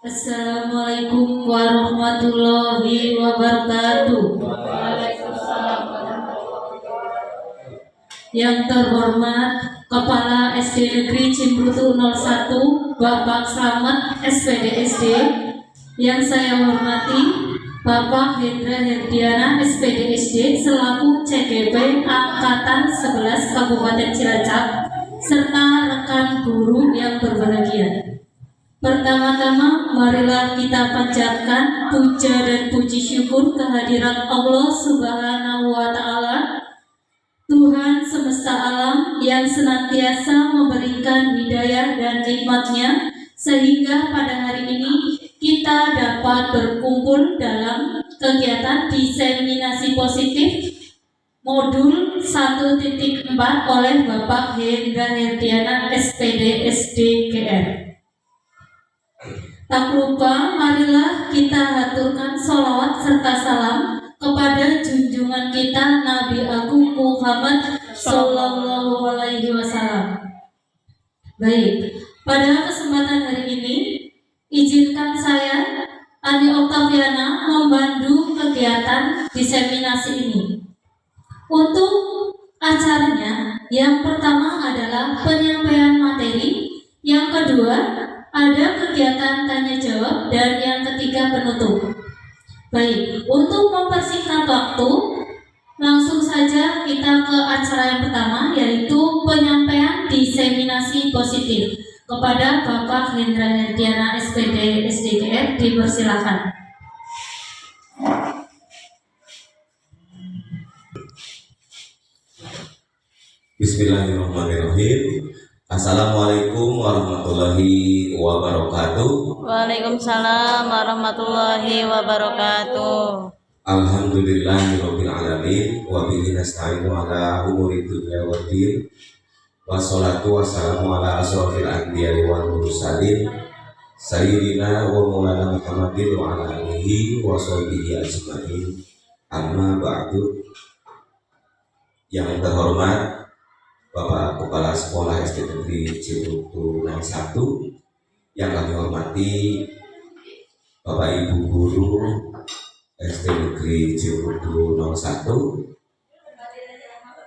Assalamualaikum warahmatullahi wabarakatuh. Yang terhormat Kepala SD Negeri Cimrutu 01 Bapak Slamet SPD SD. Yang saya hormati Bapak Hendra Herdiana SPD SD selaku CGP Angkatan 11 Kabupaten Cilacap serta rekan guru yang berbahagia. Pertama-tama marilah kita panjatkan puja dan puji syukur kehadirat Allah Subhanahu wa Ta'ala, Tuhan semesta alam yang senantiasa memberikan hidayah dan nikmat-Nya sehingga pada hari ini kita dapat berkumpul dalam kegiatan diseminasi positif modul 1.4 oleh Bapak Hendra Herdiana SPD SDGR. Tak lupa marilah kita haturkan sholawat serta salam kepada junjungan kita Nabi Agung Muhammad Sallallahu Alaihi Wasallam. Baik, pada kesempatan hari ini izinkan saya Ani Oktaviana memandu kegiatan diseminasi ini. Untuk acaranya yang pertama adalah penyampaian materi, yang kedua ada kegiatan tanya jawab, dan yang ketiga penutup. Baik, untuk mempersingkat waktu, langsung saja kita ke acara yang pertama, yaitu penyampaian diseminasi positif. Kepada Bapak Hendra Herdiana SPD SDGR dipersilakan. Bismillahirrahmanirrahim. Assalamualaikum warahmatullahi wabarakatuh. Waalaikumsalam warahmatullahi wabarakatuh. Alhamdulillahirabbil alamin wa bihi nasta'inu ala umuri dunya waddin. Wassalatu wassalamu ala asrofil anbiya'i wal mursalin sayyidina wa maulana Muhammadin wa ala alihi wa sahbihi ajmain. Amma ba'du. Yang terhormat Bapak Kepala Sekolah SD Negeri Cimrutu 01, yang kami hormati Bapak Ibu Guru SD Negeri Cimrutu 01.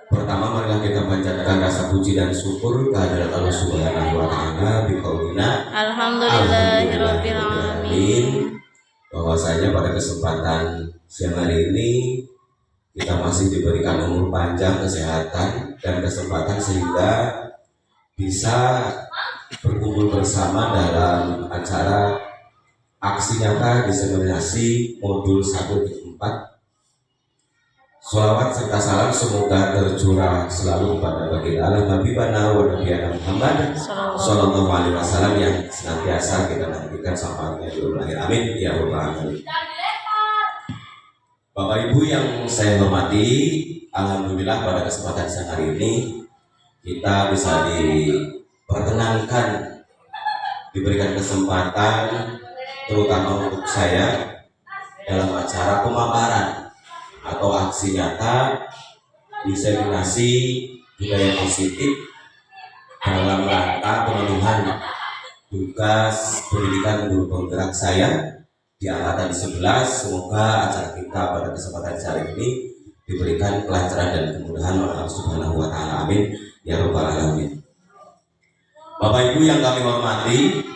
Pertama, marilah kita panjatkan rasa puji dan syukur kehadirat Allah Subhanahu wa Ta'ala biqaulina Alhamdulillahirabbil alamin. Bahwasanya pada kesempatan siang hari ini kita masih diberikan umur panjang, kesehatan, dan kesempatan sehingga bisa berkumpul bersama dalam acara aksi nyata diseminasi modul 1.4. Sholawat serta salam semoga tercurah selalu pada baginda Allah Habibana wa Nabiyana Muhammad Sallallahu Alaihi Wasallam yang senantiasa kita nantikan sampai di akhir. Amin ya rabbal alamin. Bapak Ibu yang saya hormati, alhamdulillah pada kesempatan siang hari ini kita bisa diperkenankan, diberikan kesempatan terutama untuk saya dalam acara pemaparan atau aksi nyata diseminasi budaya positif dalam rangka pemenuhan tugas pendidikan guru penggerak saya di angkatan 11. Semoga acara kita pada kesempatan hari ini diberikan kelancaran dan kemudahan oleh Allah Subhanahu wa Ta'ala. Amin ya rabbal alamin. Bapak Ibu yang kami hormati,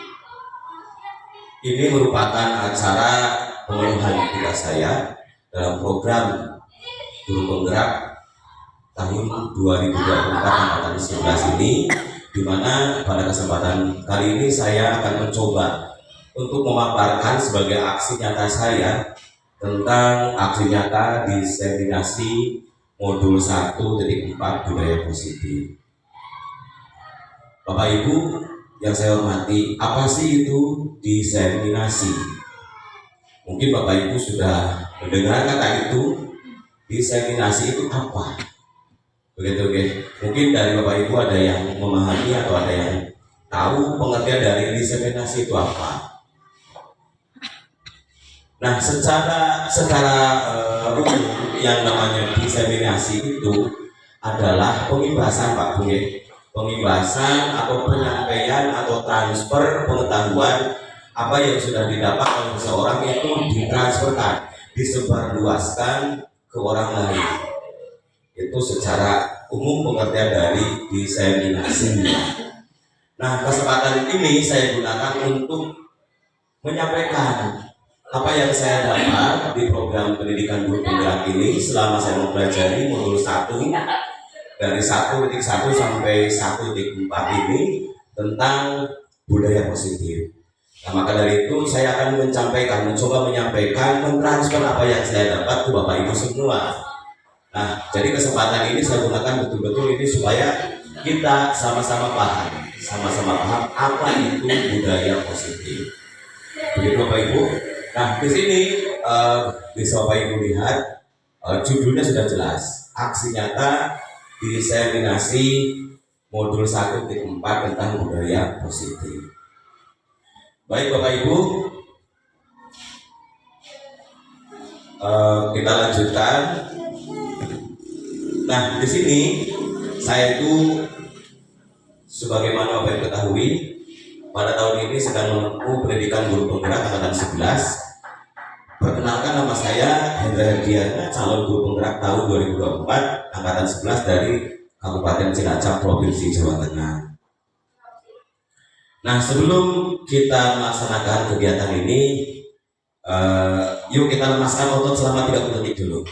ini merupakan acara pemenuhan tugas saya dalam program guru penggerak tahun 2024 angkatan 11 ini, di mana pada kesempatan kali ini saya akan mencoba untuk memaparkan sebagai aksi nyata saya tentang aksi nyata diseminasi modul 1.4 budaya positif. Bapak Ibu yang saya hormati, apa sih itu diseminasi? Mungkin Bapak Ibu sudah mendengar kata itu. Diseminasi itu apa? Begitu, oke. Mungkin dari Bapak Ibu ada yang memahami atau ada yang tahu pengertian dari diseminasi itu apa? Nah, secara umum yang namanya diseminasi itu adalah pembebasan, Pak Bu. Pembebasan atau penyampaian atau transfer pengetahuan apa yang sudah didapat oleh seseorang itu ditransferkan, disebarluaskan ke orang lain. Itu secara umum pengertian dari diseminasi. Nah, kesempatan ini saya gunakan untuk menyampaikan apa yang saya dapat di program pendidikan guru penggerak ini selama saya mempelajari modul 1 dari 1.1 sampai 1.4 ini tentang budaya positif. Nah, maka dari itu saya akan mencoba menyampaikan, mentransfer apa yang saya dapat ke Bapak Ibu semua. Nah, jadi kesempatan ini saya gunakan betul-betul ini supaya kita sama-sama paham apa itu budaya positif. Begitu Bapak Ibu. Nah, di sini bisa Bapak Ibu lihat judulnya sudah jelas. Aksi nyata diseminasi modul 1.4 tentang budaya positif. Baik Bapak Ibu, kita lanjutkan. Nah, di sini saya itu sebagaimana Bapak Ibu ketahui, pada tahun ini sedang menempuh pendidikan guru penggerak angkatan 11. Perkenalkan, nama saya Hendra Herdiana, calon guru penggerak tahun 2024 angkatan 11 dari Kabupaten Cilacap, Provinsi Jawa Tengah. Nah, sebelum kita melaksanakan kegiatan ini, yuk kita lemaskan otot selama 30 detik dulu.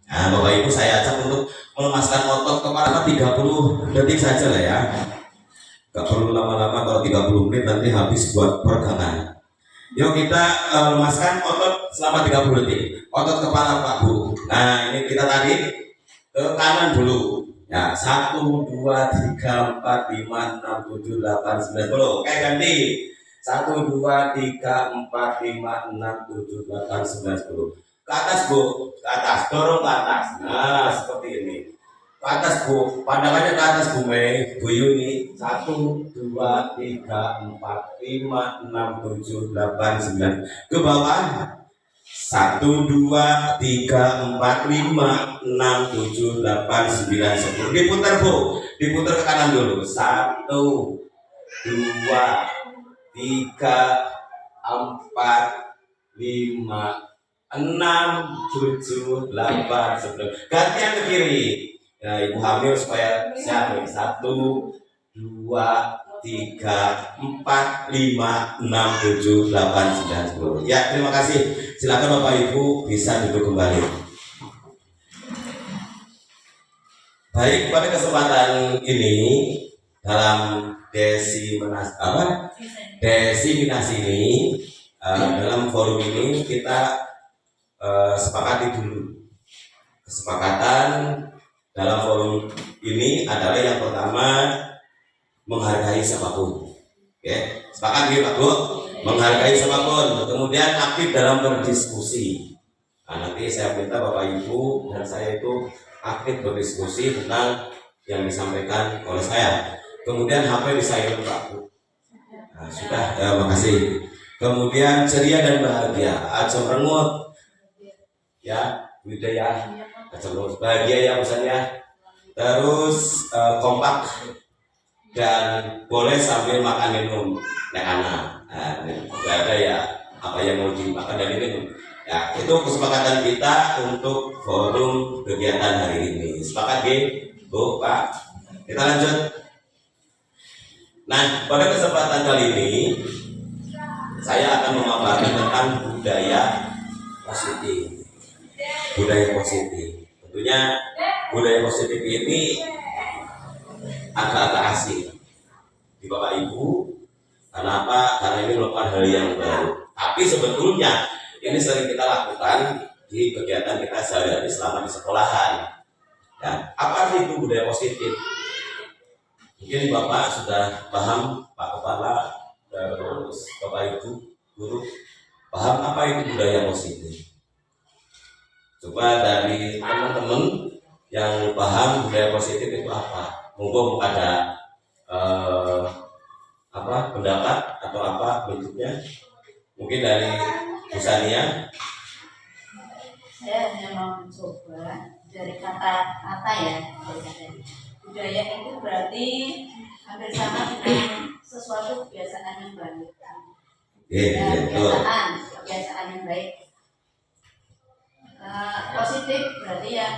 Nah, Bapak Ibu saya ajak untuk melemaskan otot kepala 30 detik saja lah ya. Gak perlu lama-lama, kalau 30 menit nanti habis buat peregangan. Yuk kita lemaskan otot selama 30 detik. Otot kepala Pak Bu. Nah, ini kita tarik ke kanan dulu. Ya, 1, 2, 3, 4, 5, 6, 7, 8, 9, 10. Oke, ganti. 1, 2, 3, 4, 5, 6, 7, 8, 9, 10. Ke atas Bu, ke atas, dorong ke atas. Nah, seperti ini. Ke atas Bu, pandangannya ke atas Bu Mei, Bu Yuni. 1, 2, 3, 4, 5, 6, 7, 8, 9. Ke bawah. 1, 2, 3, 4, 5, 6, 7, 8, 9, 10. Diputar Bu, diputar ke kanan dulu. 1, 2, 3, 4, 5, 6, 7, 8, 10. Gantian ke kiri. Ya, ibu hamil supaya sehat. 1, 2, 3, 4, 5, 6, 7, 8, 9, 10. Ya, terima kasih. Silakan Bapak Ibu bisa duduk kembali. Baik, pada kesempatan ini dalam desiminasi ini, dalam forum ini kita sepakati dulu. Kesepakatan dalam forum ini adalah yang pertama, menghargai siapapun. Oke, sepakat ya Pak Bu? Menghargai siapapun. Kemudian aktif dalam berdiskusi. Nah, nanti saya minta Bapak Ibu dan saya itu aktif berdiskusi tentang yang disampaikan oleh saya. Kemudian HP di silent Pak Bu. Nah, sudah, makasih. Kemudian ceria dan bahagia, ajam rengut. Ya, budaya ajam rengut, bahagia ya misalnya. Terus kompak dan boleh sambil makan minum nek anak. Nah, nggak ada ya apa yang mau dimakan dan minum. Ya, itu kesepakatan kita untuk forum kegiatan hari ini. Sepakat ya, Bu, Pak? Kita lanjut. Nah, pada kesempatan kali ini saya akan memaparkan tentang budaya positif. Budaya positif. Tentunya budaya positif ini agak-agak asing di Bapak Ibu. Kenapa? Karena ini merupakan hal yang baru. Tapi sebetulnya ini sering kita lakukan di kegiatan kita sehari-hari selama di sekolahan. Ya, apa sih itu budaya positif? Mungkin Bapak sudah paham, Pak Kepala, terus Bapak Ibu, guru, paham apa itu budaya positif? Coba dari teman-teman yang paham budaya positif itu apa? Mungkin ada pendapat atau apa bentuknya? Mungkin dari Bu Sania. Saya hanya mau mencoba dari kata-kata ya. Budaya itu berarti hampir sama dengan sesuatu kebiasaan yang baik. Ya, betul. kebiasaan yang baik. Positif berarti ya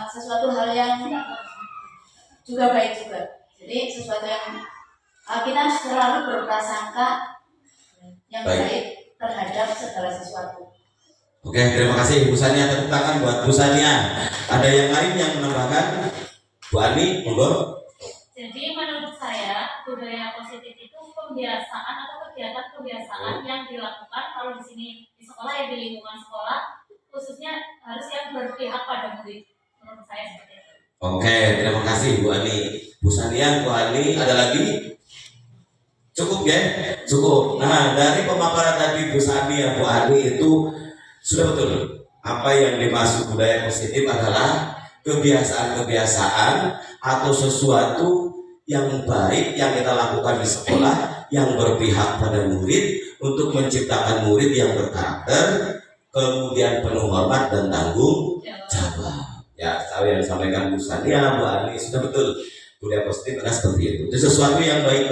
sesuatu hal yang juga baik juga. Jadi sesuatu yang kita selalu berprasangka yang baik terhadap segala sesuatu. Oke, terima kasih Bu Sania. Tepuk tangan buat Bu Sania. Ada yang lain yang menambahkan? Bu Ani, monggo. Jadi menurut saya budaya positif itu pembiasaan atau kegiatan kebiasaan yang dilakukan kalau di sini di sekolah ya, di lingkungan sekolah, khususnya harus yang berpihak pada murid. Menurut saya seperti itu. Oke, terima kasih Bu Ani. Bu Sania, Bu Ani, ada lagi? Cukup ya? Cukup. Nah, dari pemaparan tadi Bu Sania, Bu Ani itu sudah betul. Apa yang dimaksud budaya positif adalah kebiasaan-kebiasaan atau sesuatu yang baik yang kita lakukan di sekolah yang berpihak pada murid untuk menciptakan murid yang berkarakter, kemudian penuh hormat dan tanggung jawab. Ya, saya yang disampaikan Bu Sania, Bu Ani sudah betul. Budaya positif adalah seperti itu. Itu sesuatu yang baik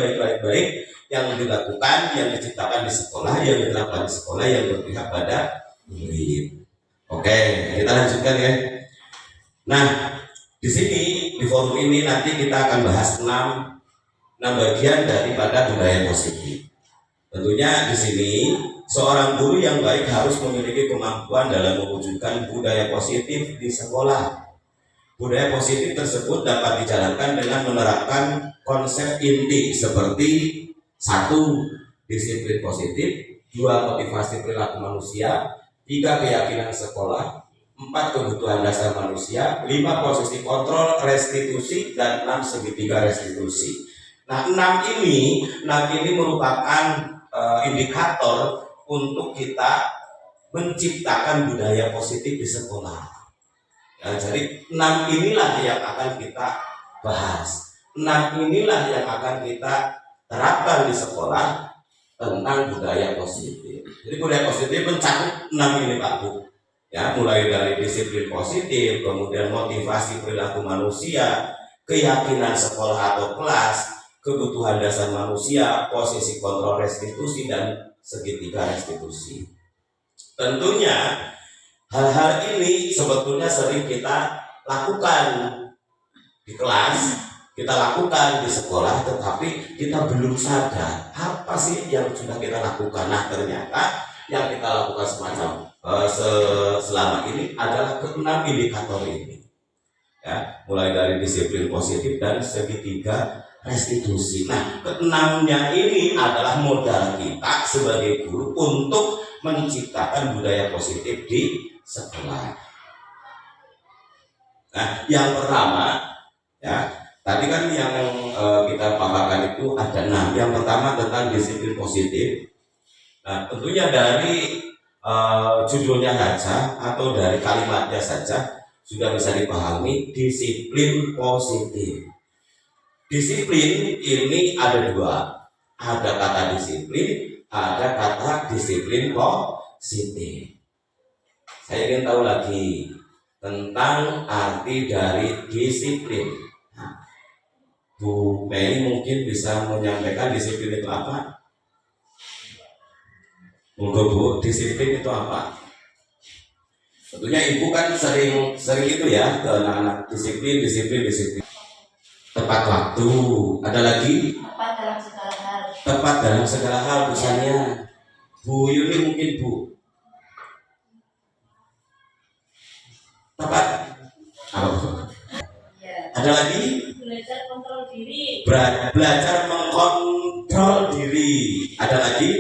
yang dilakukan, yang diciptakan di sekolah, yang diterapkan di sekolah, yang berpihak pada murid. Oke, kita lanjutkan ya. Nah, di sini di forum ini nanti kita akan bahas 6 bagian daripada budaya positif. Tentunya di sini seorang guru yang baik harus memiliki kemampuan dalam mewujudkan budaya positif di sekolah. Budaya positif tersebut dapat dijalankan dengan menerapkan konsep inti seperti 1. Disiplin positif, 2. Motivasi perilaku manusia, 3. Keyakinan sekolah, 4. Kebutuhan dasar manusia, 5. Posisi kontrol restitusi, dan 6. Segitiga restitusi. Nah, 6 ini merupakan indikator untuk kita menciptakan budaya positif di sekolah. Ya, jadi 6 inilah yang akan kita bahas. 6 inilah yang akan kita terapkan di sekolah tentang budaya positif. Jadi budaya positif mencakup 6 ini Pak Bu. Ya, mulai dari disiplin positif, kemudian motivasi perilaku manusia, keyakinan sekolah atau kelas, kebutuhan dasar manusia, posisi kontrol restitusi, dan segitiga restitusi. Tentunya hal-hal ini sebetulnya sering kita lakukan di kelas, kita lakukan di sekolah, tetapi kita belum sadar apa sih yang sudah kita lakukan. Nah, ternyata yang kita lakukan selama ini adalah ke-6 indikator ini. Ya, mulai dari disiplin positif dan segitiga restitusi. Nah, ke-6-nya ini adalah modal kita sebagai guru untuk menciptakan budaya positif di sekolah. Nah, yang pertama, ya, tadi kan yang kita paparkan itu ada 6. Yang pertama tentang disiplin positif. Nah, tentunya dari judulnya saja atau dari kalimatnya saja sudah bisa dipahami disiplin positif. Disiplin ini ada 2, ada kata disiplin, ada kata disiplin positif. Saya ingin tahu lagi tentang arti dari disiplin. Nah, Bu Mei mungkin bisa menyampaikan disiplin itu apa? Monggo Bu, disiplin itu apa? Tentunya Ibu kan sering itu ya ke anak-anak, disiplin. Tepat waktu. Ada lagi? Tepat dalam segala hal. Tepat dalam segala hal, misalnya. Bu Yuni mungkin Bu. Tepat. Ya. Ada lagi? Belajar kontrol diri. Belajar mengkontrol diri. Ada lagi?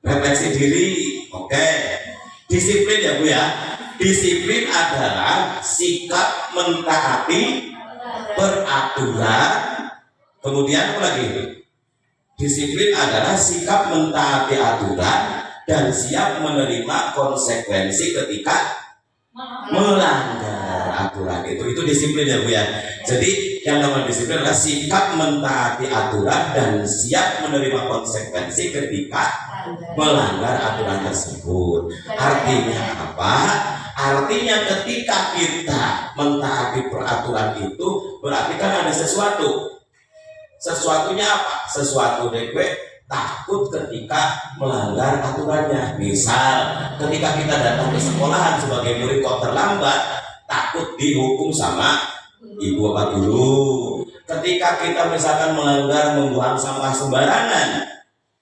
Refleksi diri. Oke. Disiplin ya Bu ya. Disiplin adalah sikap mentaati peraturan. Kemudian apa lagi? Disiplin adalah sikap mentaati aturan dan siap menerima konsekuensi ketika melanggar aturan. Itu disiplin ya Bu ya. Jadi yang namanya disiplin adalah sikap mentaati aturan dan siap menerima konsekuensi ketika melanggar aturan tersebut. Artinya apa? Artinya ketika kita mentaati peraturan itu berarti kan ada sesuatu Sesuatunya apa? Sesuatu gue takut ketika melanggar aturannya. Misal ketika kita datang ke sekolahan sebagai murid kok terlambat, takut dihukum sama ibu bapak guru. Ketika kita misalkan melanggar membuang sampah sembarangan,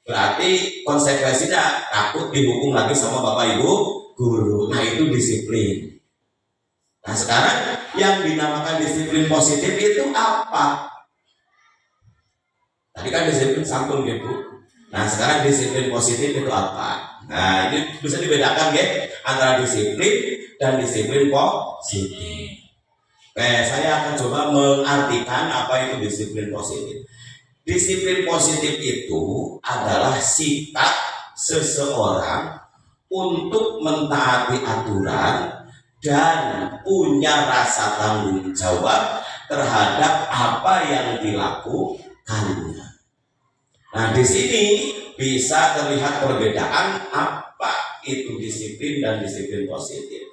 berarti konsekuensinya takut dihukum lagi sama bapak ibu guru. Nah, itu disiplin. Nah, sekarang yang dinamakan disiplin positif itu apa? Tadi kan disiplin santun gitu. Nah, sekarang disiplin positif itu apa? Nah, ini bisa dibedakan ya antara disiplin dan disiplin positif. Oke, saya akan coba mengartikan apa itu disiplin positif. Disiplin positif itu adalah sikap seseorang untuk mentaati aturan dan punya rasa tanggung jawab terhadap apa yang dilakukannya. Nah, di sini bisa terlihat perbedaan apa itu disiplin dan disiplin positif.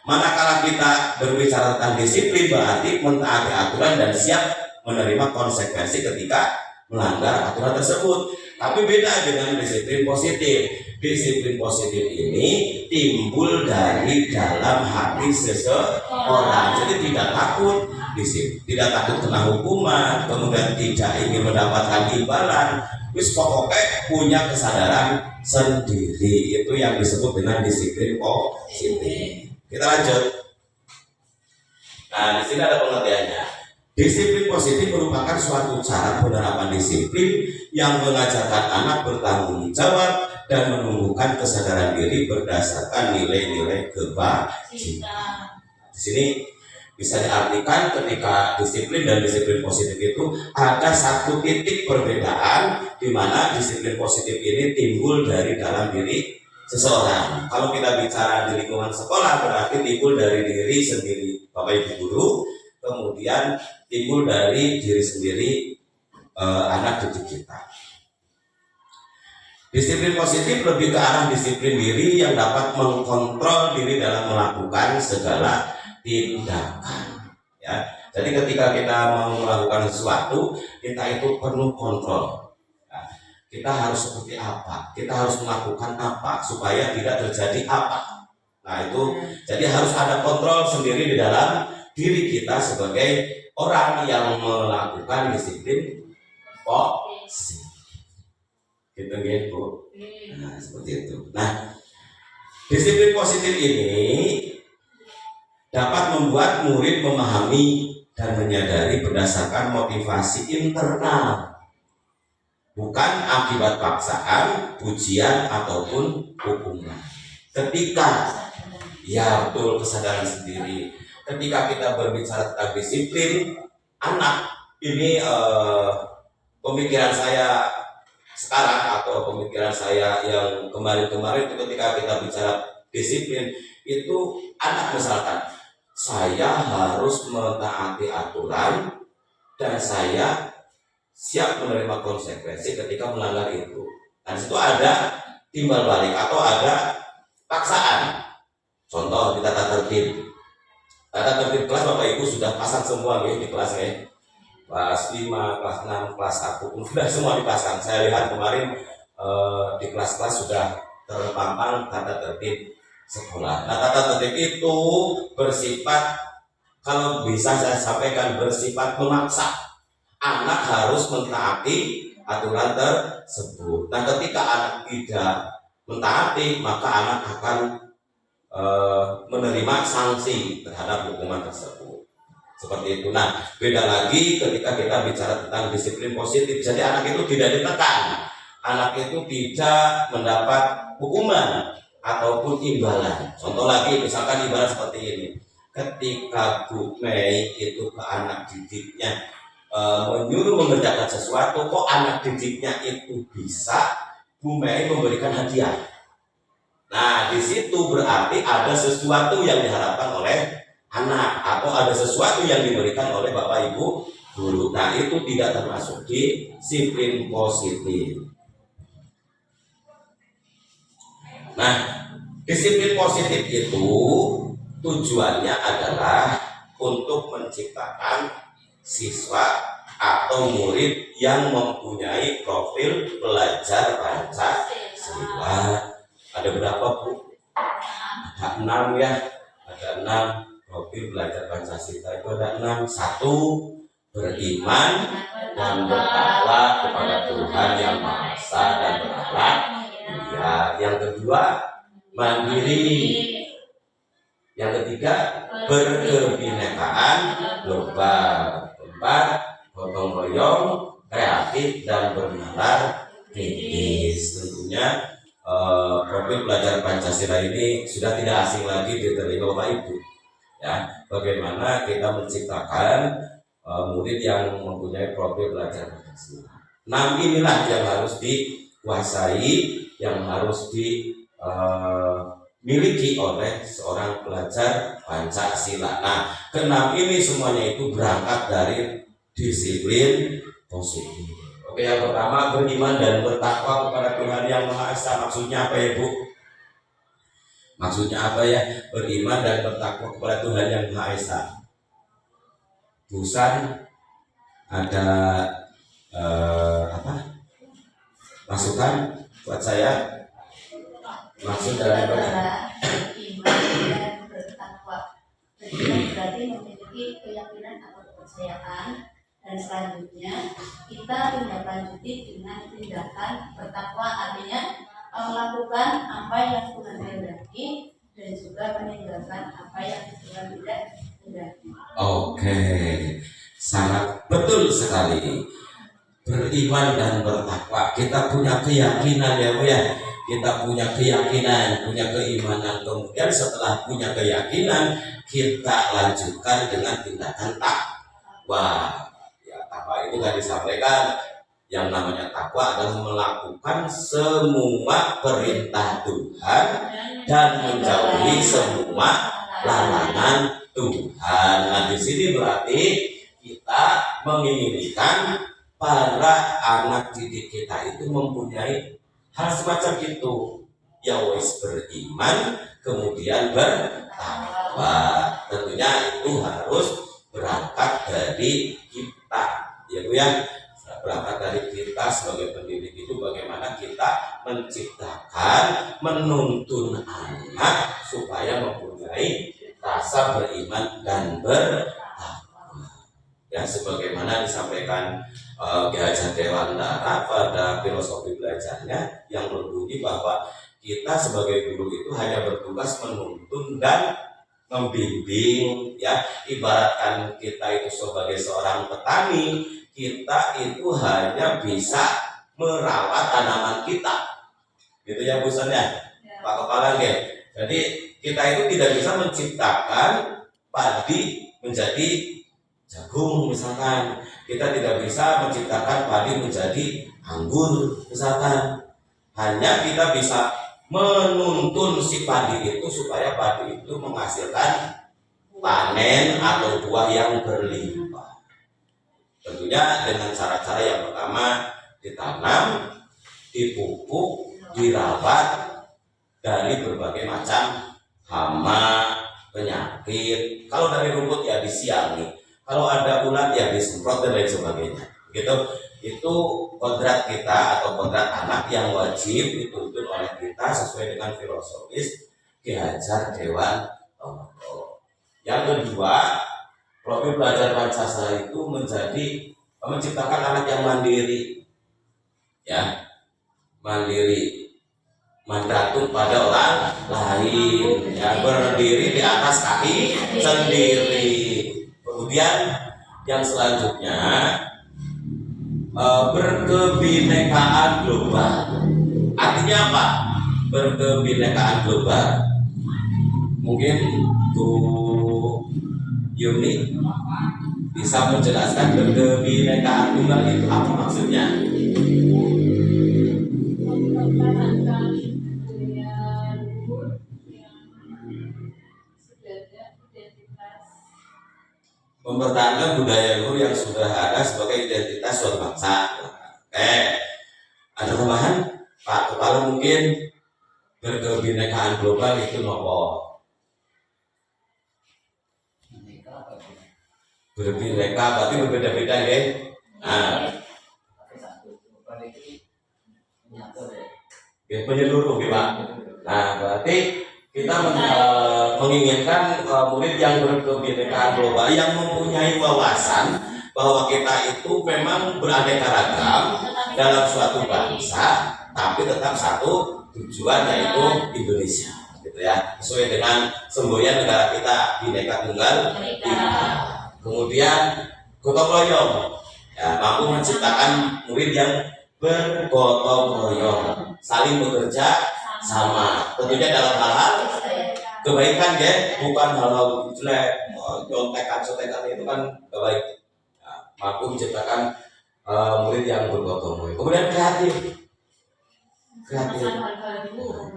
Manakala kita berbicara tentang disiplin, berarti mentaati aturan dan siap menerima konsekuensi ketika melanggar aturan tersebut. Tapi beda dengan disiplin positif. Disiplin positif ini timbul dari dalam hati seseorang. Jadi tidak takut, tidak takut kena hukuman, kemudian tidak ingin mendapatkan imbalan. Wis pokoknya punya kesadaran sendiri. Itu yang disebut dengan disiplin positif. Kita lanjut. Nah, di sini ada pengertiannya. Disiplin positif merupakan suatu cara penerapan disiplin yang mengajarkan anak bertanggung jawab dan menumbuhkan kesadaran diri berdasarkan nilai-nilai kebajikan. Di sini bisa diartikan ketika disiplin dan disiplin positif itu ada satu titik perbedaan di mana disiplin positif ini timbul dari dalam diri seseorang. Kalau kita bicara di lingkungan sekolah berarti timbul dari diri sendiri Bapak Ibu guru, kemudian timbul dari diri sendiri anak didik kita. Disiplin positif lebih ke arah disiplin diri yang dapat mengkontrol diri dalam melakukan segala tindakan. Ya, jadi ketika kita mau melakukan sesuatu, kita itu perlu kontrol. Nah, kita harus seperti apa? Kita harus melakukan apa supaya tidak terjadi apa? Nah, itu jadi harus ada kontrol sendiri di dalam diri kita sebagai orang yang melakukan disiplin positif. Gitu. Nah, seperti itu. Nah, disiplin positif ini dapat membuat murid memahami dan menyadari berdasarkan motivasi internal, bukan akibat paksaan, pujian ataupun hukuman. Ketika ya betul kesadaran sendiri. Ketika kita berbicara tentang disiplin anak, ini pemikiran saya sekarang atau pemikiran saya yang kemarin-kemarin itu ketika kita bicara disiplin itu anak misalkan saya harus mentaati aturan dan saya siap menerima konsekuensi ketika melanggar itu. Dan situ ada timbal balik atau ada paksaan. Contoh di tata tertib. Tata tertib kelas Bapak Ibu sudah pasang semua di kelasnya. Kelas 5, kelas 6, kelas 1 sudah semua dipasang. Saya lihat kemarin di kelas-kelas sudah terpampang tata tertib sekolah. Nah, tata tertib itu bersifat, kalau bisa saya sampaikan, bersifat memaksa. Anak harus mentaati aturan tersebut. Nah, ketika anak tidak mentaati, maka anak akan menerima sanksi terhadap hukuman tersebut. Seperti itu. Nah, beda lagi ketika kita bicara tentang disiplin positif. Jadi anak itu tidak ditekan, anak itu tidak mendapat hukuman ataupun imbalan. Contoh lagi, misalkan imbalan seperti ini. Ketika Bu Mei itu ke anak didiknya menyuruh mengerjakan sesuatu, kok anak didiknya itu bisa, Bu Mei memberikan hadiah. Nah, di situ berarti ada sesuatu yang diharapkan oleh anak atau ada sesuatu yang diberikan oleh Bapak Ibu guru. Nah, itu tidak termasuk disiplin positif. Nah, disiplin positif itu tujuannya adalah untuk menciptakan siswa atau murid yang mempunyai profil pelajar Pancasila. Ada berapa, Bu? Ada 6 ya. Ada 6 profil belajar Pancasila itu ada 6. 1, beriman dan bertakwa kepada Tuhan Yang Maha Esa dan berakhlak mulia. Yang kedua, mandiri. Yang ketiga, berkebinekaan global. Keempat, gotong royong, kreatif dan bernalar kritis. Tentunya profil pelajar Pancasila ini sudah tidak asing lagi di telinga Bapak Ibu. Ya, bagaimana kita menciptakan murid yang mempunyai profil pelajar Pancasila. 6 inilah yang harus dikuasai, yang harus dimiliki oleh seorang pelajar Pancasila. Nah, ke-6 ini semuanya itu berangkat dari disiplin positif. Oke, yang pertama, beriman dan bertakwa kepada Tuhan Yang Maha Esa. Maksudnya apa ya, Bu? Maksudnya apa ya? Beriman dan bertakwa kepada Tuhan Yang Maha Esa. Busan ada masukan buat saya? Maksud dari adalah beriman dan bertakwa. Beriman berarti memiliki keyakinan atau kepercayaan, dan selanjutnya kita tindak lanjuti dengan tindakan bertakwa, artinya melakukan apa yang Tuhan kehendaki dan juga meninggalkan apa yang Tuhan tidak kehendaki. Oke, sangat betul sekali. Beriman dan bertakwa, kita punya keyakinan ya Bu ya. Kita punya keyakinan, punya keimanan. Kemudian setelah punya keyakinan, kita lanjutkan dengan tindakan takwa. Ya, takwa itu kan disampaikan, yang namanya takwa adalah melakukan semua perintah Tuhan dan menjauhi semua larangan Tuhan. Nah, di sini berarti kita menginginkan para anak didik kita itu mempunyai hal semacam itu, ya wis beriman kemudian bertakwa. Tentunya itu harus berangkat dari kita, ya Bu ya. Berangkat dari kita sebagai pendidik itu bagaimana kita menciptakan, menuntun anak supaya mempunyai rasa beriman dan bertakwa. Ya, sebagaimana disampaikan Ki Hajar Dewantara pada filosofi belajarnya yang berbunyi bahwa kita sebagai guru itu hanya bertugas menuntun dan membimbing. Ya, ibaratkan kita itu sebagai seorang petani, kita itu hanya bisa merawat tanaman kita, gitu ya Bu San ya, Pak Kepala ya. Jadi kita itu tidak bisa menciptakan padi menjadi jagung misalkan, kita tidak bisa menciptakan padi menjadi anggur misalkan. Hanya kita bisa menuntun si padi itu supaya padi itu menghasilkan panen atau buah yang berlimpah. Tentunya dengan cara-cara yang pertama, ditanam, dipupuk, dirawat dari berbagai macam hama, penyakit. Kalau dari rumput ya disiangi, kalau ada ulat ya disemprot dan lain sebagainya. Gitu. Itu kodrat kita atau kodrat anak yang wajib dituntun oleh kita sesuai dengan filosofis Ki Hajar Dewantara. Yang kedua, profil belajar Pancasila itu menciptakan anak yang mandiri, ya, mandiri, mandatum pada orang lain, ya, berdiri di atas kaki sendiri. Kemudian yang selanjutnya, berkebinekaan global. Artinya apa? Berkebinekaan global. Mungkin Bu Yuni bisa menjelaskan berkebinekaan tunggal itu apa maksudnya? Mempertahankan budaya luhur yang sudah ada sebagai identitas suatu bangsa. Ada tambahan Pak Kepala mungkin berkebinekaan global itu nopo? Berbineka berarti berbeda-beda ya. Nah, menyeluruh, ya, Pak. Nah, berarti kita menginginkan murid yang berkebinekaan global, yang mempunyai wawasan bahwa kita itu memang beraneka ragam dalam suatu bangsa, tapi tetap satu tujuan, yaitu Indonesia, gitu ya, sesuai dengan semboyan negara kita, Bhinneka Tunggal Ika. Kemudian gotong royong, ya, mampu menciptakan murid yang bergotong royong, saling bekerja sama, tentunya dalam hal-hal kebaikan, ya, bukan hal-hal jelek, contekan itu kan baik. Nah, mampu menciptakan murid yang bergotong royong. Kemudian kreatif,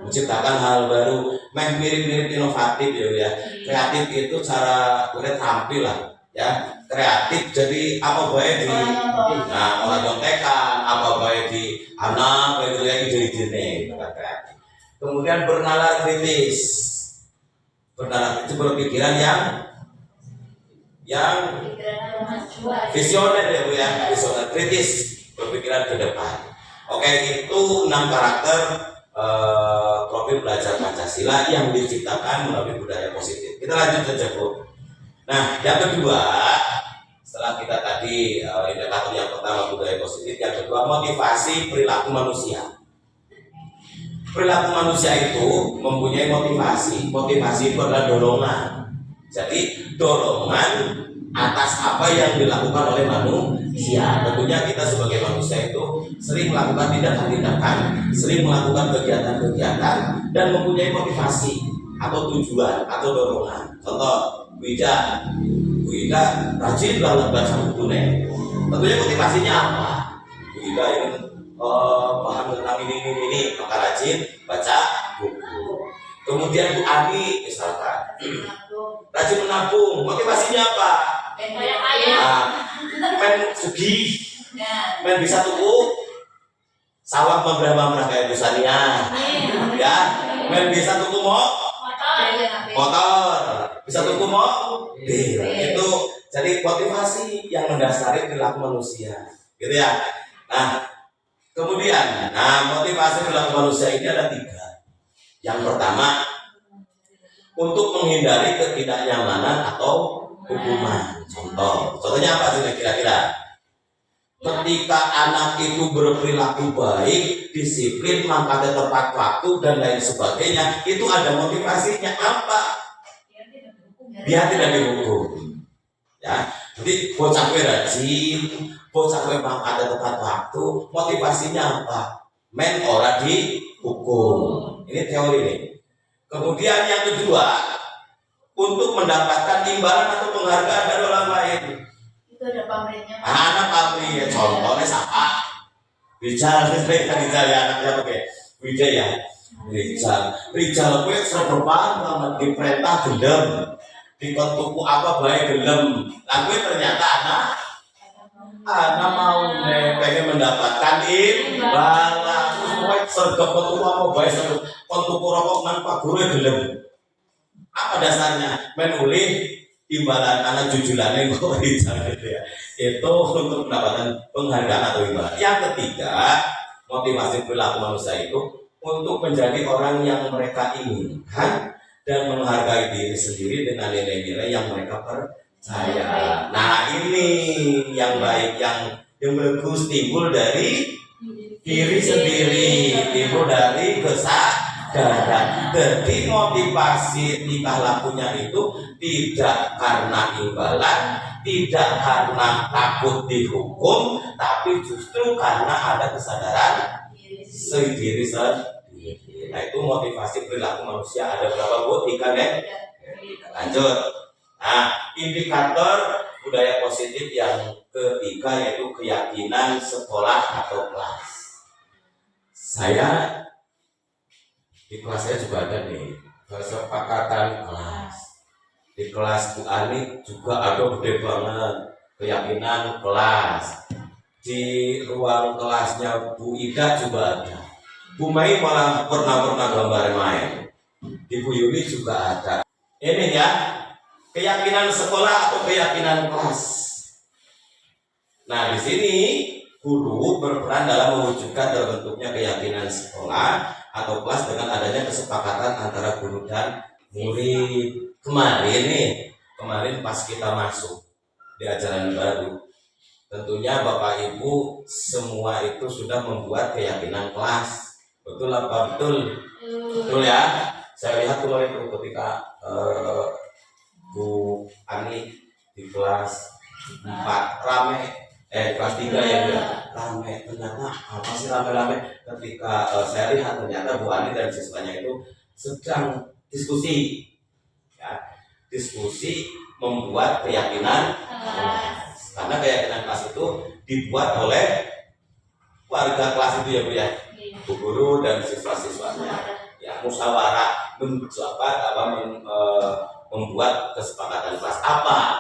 menciptakan hal baru, mirip-mirip inovatif, ya. Kreatif itu cara murid tampil lah, ya. Kreatif jadi apa baik di orang contekan, apa baik di anak, baik itu yang ide-ide kreatif. Kemudian bernalar kritis, berpikiran yang visioner, ya, visioner kritis, berpikiran ke depan. Oke, itu 6 karakter profil belajar Pancasila yang diciptakan melalui budaya positif. Kita lanjut saja, Bu. Nah, yang kedua, setelah kita tadi indikator yang pertama budaya positif, yang kedua motivasi perilaku manusia. Perilaku manusia itu mempunyai motivasi. Motivasi itu adalah dorongan. Jadi dorongan atas apa yang dilakukan oleh manusia. Tentunya kita sebagai manusia itu sering melakukan tindakan-tindakan, sering melakukan kegiatan-kegiatan, dan mempunyai motivasi atau tujuan atau dorongan. Contoh, Bu Ida rajin banget baca buku nih. Tentunya motivasinya apa? Bu Ida ingin paham tentang ini, maka rajin baca buku. Kemudian Bu Ani misalkan rajin menabung, motivasinya apa? Men sugih, men bisa tuku sawah membrah kayak Bu Sania, ya, men bisa tuku motor, bisa tuku mobil. Itu jadi motivasi yang mendasari perilaku manusia, gitu ya. Nah, kemudian, motivasi perilaku manusia ini ada 3. Yang pertama, untuk menghindari ketidaknyamanan atau hukuman. Contohnya apa sih kira-kira? Ketika anak itu berperilaku baik, disiplin, makan tepat waktu, dan lain sebagainya, itu ada motivasinya apa? Biar tidak dihukum. Ya, jadi bocah rajin, bocah makan tepat waktu, motivasinya apa? Men ora dihukum. Ini teori nih. Kemudian yang kedua, untuk mendapatkan imbalan atau penghargaan dari orang lain. Itu ada pamrihnya. Anak pamrih, contohnya siapa? Rijal ya, anaknya pakai Wijaya ya. Rijal gue serbepan banget, diperintah gendem, dikotuku apa baik gendem. Nah gue ternyata anak mau pengen mendapatkan imbalan. Terus gue sergap kotuku apa baik, kotuku rokok nan pak guru gendem. Apa dasarnya? Menulih imbalan anak jujulannya gue Rijal, gitu ya. Itu untuk mendapatkan penghargaan atau imbalan. Yang ketiga, motivasi perilaku manusia itu untuk menjadi orang yang mereka inginkan dan menghargai diri sendiri dengan nilai-nilai yang mereka percaya. Nah, ini yang baik, yang bagus timbul dari diri sendiri, timbul dari kesadaran. Jadi motivasi tingkah lakunya itu tidak karena imbalan, tidak karena takut dihukum, tapi justru karena ada kesadaran diri sendiri. Nah, itu motivasi perilaku manusia. Ada berapa, Bu? 3 deh. Lanjut. Nah, indikator budaya positif yang ketiga yaitu keyakinan sekolah atau kelas. Saya di kelas saya juga ada nih kesepakatan kelas. Di kelas Bu Ani juga ada gede banget keyakinan kelas. Di ruang kelasnya Bu Ida juga ada. Bu Mai malah pernah gambar main. Di Bu Yuni juga ada. Ini ya, keyakinan sekolah atau keyakinan kelas. Nah, di sini guru berperan dalam mewujudkan terbentuknya keyakinan sekolah atau kelas dengan adanya kesepakatan antara guru dan murid. Kemarin pas kita masuk di ajaran baru, tentunya Bapak Ibu semua itu sudah membuat keyakinan kelas. Betul apa betul? Betul ya. Saya lihat kemarin itu ketika Bu Ani di kelas 4 rame, kelas 3 ya rame. Ternyata apa sih rame-rame? Ketika saya lihat ternyata Bu Ani dan siswanya itu sedang diskusi, ya, diskusi membuat keyakinan kelas. Karena keyakinan kelas itu dibuat oleh warga kelas itu ya Bu ya, Bu guru dan siswa-siswanya. Ya, musyawarah membuat kesepakatan kelas apa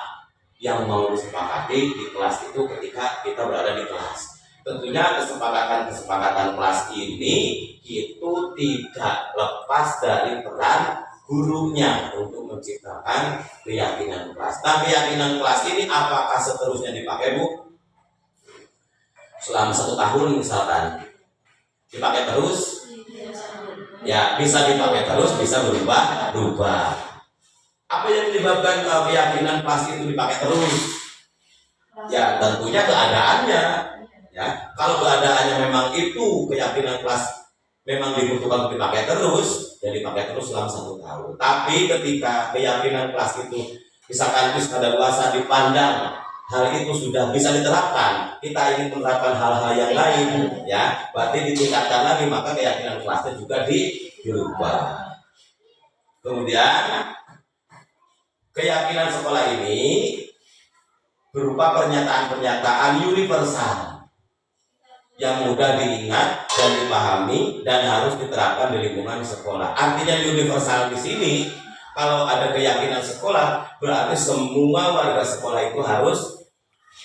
yang mau disepakati di kelas itu ketika kita berada di kelas. Tentunya kesepakatan kelas ini itu tidak lepas dari peran gurunya untuk menciptakan keyakinan kelas. Nah, keyakinan kelas ini apakah seterusnya dipakai Bu? Selama 1 tahun misalkan dipakai terus? Ya, bisa dipakai terus, bisa berubah. Apa yang menyebabkan keyakinan kelas itu dipakai terus? Ya, tentunya keadaannya. Ya, kalau keadaannya memang itu keyakinan kelas memang dibutuhkan untuk dipakai terus, ya dipakai terus selama 1 tahun. Tapi ketika keyakinan kelas itu misalkan itu kadaluarsa dipandang hal itu sudah bisa diterapkan, kita ingin menerapkan hal-hal yang lain, ya berarti ditingkatkan lagi, maka keyakinan kelasnya juga dirubah. Kemudian keyakinan sekolah ini berupa pernyataan-pernyataan universal yang mudah diingat dan dipahami dan harus diterapkan di lingkungan sekolah. Artinya universal di sini, kalau ada keyakinan sekolah berarti semua warga sekolah itu harus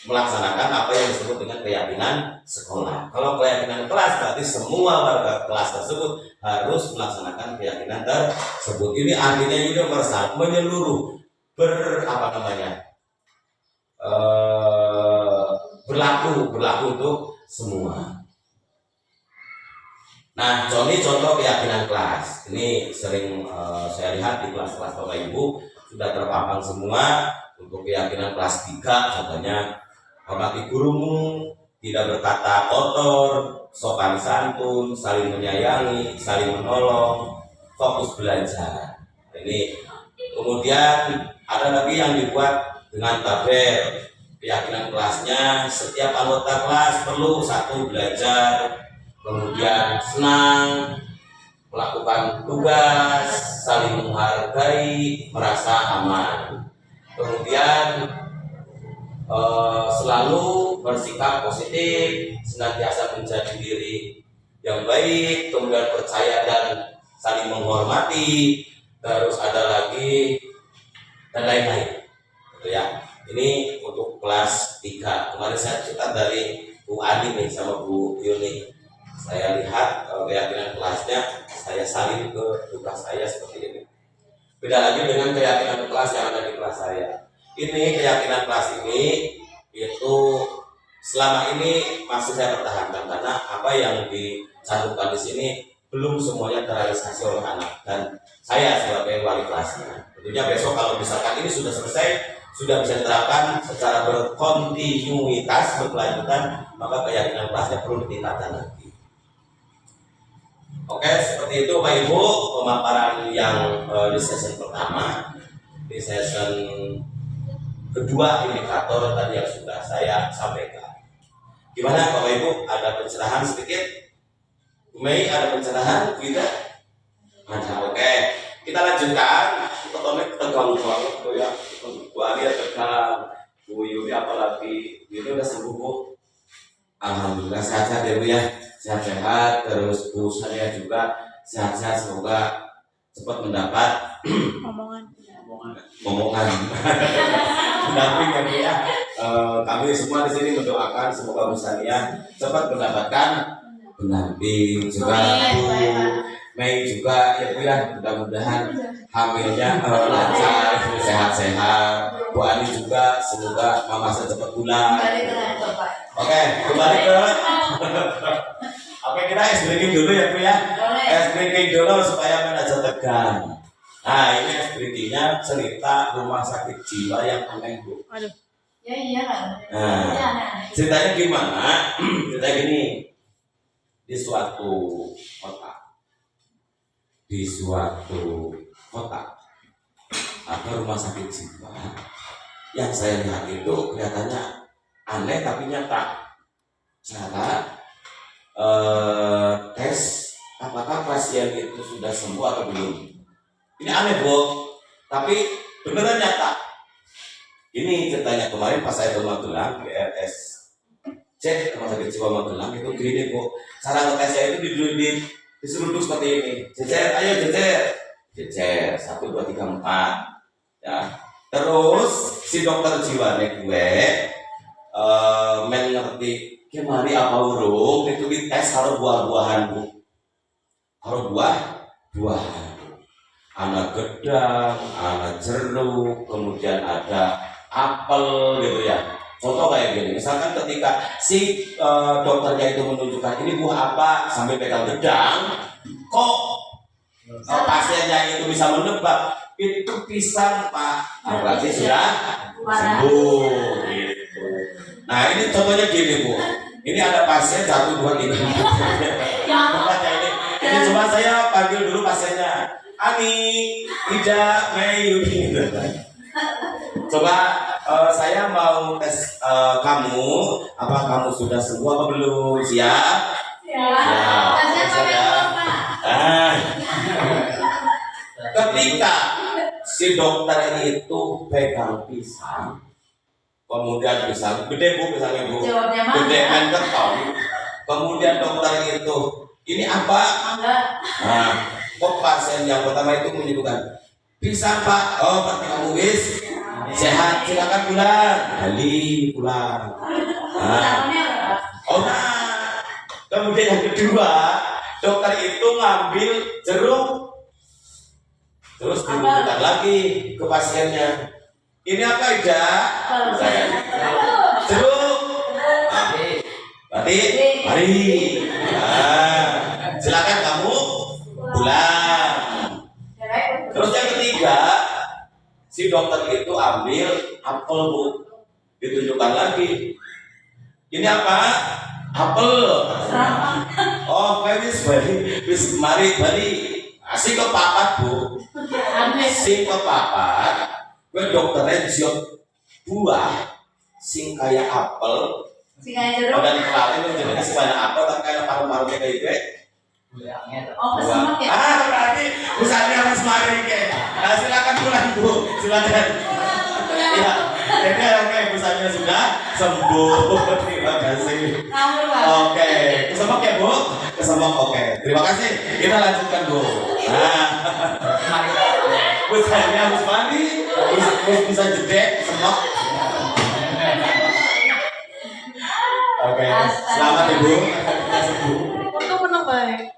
melaksanakan apa yang disebut dengan keyakinan sekolah. Kalau keyakinan kelas berarti semua warga kelas tersebut harus melaksanakan keyakinan tersebut. Ini artinya universal, menyeluruh, berlaku untuk semua. Nah, contoh keyakinan kelas ini sering saya lihat di kelas-kelas Bapak Ibu sudah terpampang semua. Untuk keyakinan kelas 3 contohnya, hormati gurumu, tidak berkata kotor, sopan santun, saling menyayangi, saling menolong, fokus belajar. Ini kemudian ada lagi yang dibuat dengan tabel. Keyakinan kelasnya, setiap anggota kelas perlu 1 belajar, kemudian senang, melakukan tugas, saling menghargai, merasa aman. Kemudian selalu bersikap positif, senantiasa menjadi diri yang baik, kemudian percaya dan saling menghormati. Terus ada lagi dan lain-lain, gitu ya. Ini untuk kelas 3. Kemarin saya cerita dari Bu Ani nih sama Bu Yuni. Saya lihat keyakinan kelasnya, saya salin ke tugas saya seperti ini. Beda lagi dengan keyakinan kelas yang ada di kelas saya. Ini keyakinan kelas ini itu selama ini masih saya pertahankan karena apa yang dicantumkan di sini belum semuanya terrealisasi oleh anak dan saya sebagai wali kelasnya. Tentunya besok kalau misalkan ini sudah selesai, sudah bisa diterapkan secara berkontinuitas, berkelanjutan, maka keyakinan kelasnya perlu ditingkatkan lagi. Oke, seperti itu Pak Ibu pemaparan yang di sesi pertama. Di sesi kedua indikator tadi yang sudah saya sampaikan. Gimana Bapak Ibu, ada pencerahan sedikit? Bu Mei ada pencerahan? Tidak? Ada. Oke, kita lanjutkan. Kita tegang banget tuh ya. Bu Ali tegang, Bu Yudi apalagi. Ini udah sembuh Bu? Alhamdulillah sehat-sehat ya Bu ya. Sehat-sehat, terus Bu saya juga sehat-sehat, semoga cepat mendapat omongan pendamping ya Bu ya. Kami semua di sini mendoakan semoga Bu Sania cepat mendapatkan pendamping, juga Bu Mei juga ya Bu ya, mudah-mudahan hamilnya lancar, sehat-sehat. Bu Ani juga, semoga mama saya cepat pulang. Kembali ke laptop, Pak. Oke, kembali ke oke, kita ice breaking dulu ya Bu ya. Boleh. Ice breaking dulu supaya menaja tegang. Nah, ini ice breakingnya cerita rumah sakit jiwa yang aneh Bu. Aduh. Ya iya kan. Nah, Ya, nah. ceritanya gimana? Ceritanya gini, di suatu kota ada rumah sakit jiwa yang saya lihat itu kelihatannya aneh tapi nyata. Cara tes apakah pasien itu sudah sembuh atau belum. Ini aneh Bu, tapi beneran nyata. Ini ceritanya kemarin pas saya ke Magelang di RSC rumah sakit jiwa Magelang itu gini Bu, cara ngetesnya itu disuruh duduk seperti ini, jejer, ayo jejer 1, 2, 3, 4 ya. Terus si dokter jiwanya gue mengerti kemari apa urung itu dites harus buah-buahan Bu, harus buah-buahan, anak gedang, anak jeruk, kemudian ada apel gitu ya. Contoh kayak gini, misalkan ketika si dokternya itu menunjukkan ini buah apa sambil pegang gedang, kok pasiennya itu bisa menebak itu pisang Pak, berarti sudah sembuh gitu. Nah ini contohnya gini Bu, ini ada pasien 1, 2, 3. Ini cuma saya panggil dulu pasiennya, Ani, Ida, Mei, Yuni. Coba saya mau tes kamu, apa kamu sudah sembuh apa belum? Siap? Ya. Tesnya pakai apa, Pak? Ketika si dokter itu pegang pisang, kemudian pisang gede Bu, pisangnya Bu, Jawabnya mana? gede kan ketong. Kemudian dokter itu, ini apa? Mangga. Nah, kok pasien yang pertama itu menyebutkan pisang Pak, oh berarti kamu wis sehat, silakan pulang, balik pulang. Caranya apa? Oh nah, kemudian yang kedua dokter itu ngambil jeruk, terus ditunjukkan lagi ke pasiennya. Ini apa Ida? Saya jeruk. Berarti mari. Nah, silakan kamu pulang. Terus yang ketiga, si dokter itu ambil apel Bu, ditunjukkan lagi. Ini apa? Apel. Oh, wis mari balik. Si kepapat Bu, si kepapat. Gue dokternya siap buah, sing kayak apel. Sing kayak jeruk. Dan kemarin itu jenisnya si banyak apel, tapi kayak paru-parunya kayak gue. Oh, kesemek ya? Berarti usahanya harus mari ke. Nah, silakan pulang Bu, silakan. Ya, jadi oke, usahanya sudah sembuh. Terima kasih. Ngawur, Pak. Oke, kesemak ya Bu, kesemak. Oke, terima kasih. Kita lanjutkan Bu. Nah, usahanya harus mari, bisa jedek, semak. Oke, selamat Ibu. Untung menang baik.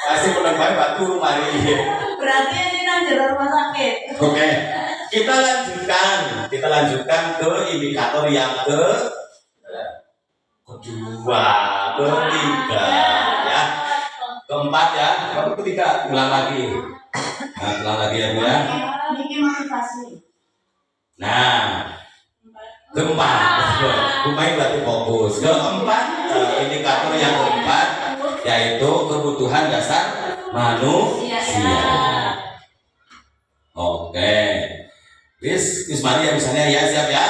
Kasih menang baik batu mari. Berarti ini nang jero rumah sakit. Oke, kita lanjutkan ke indikator yang kedua, ketiga, ya, keempat ya, baru ketiga, ulang lagi. Nah, ulang lagi ya Bu ya. Ini motivasi. Nah, keempat, lumayan berarti fokus. Keempat, indikator yang keempat yaitu kebutuhan dasar manusia. Oke, Miss Maria misalnya ya, siap ya.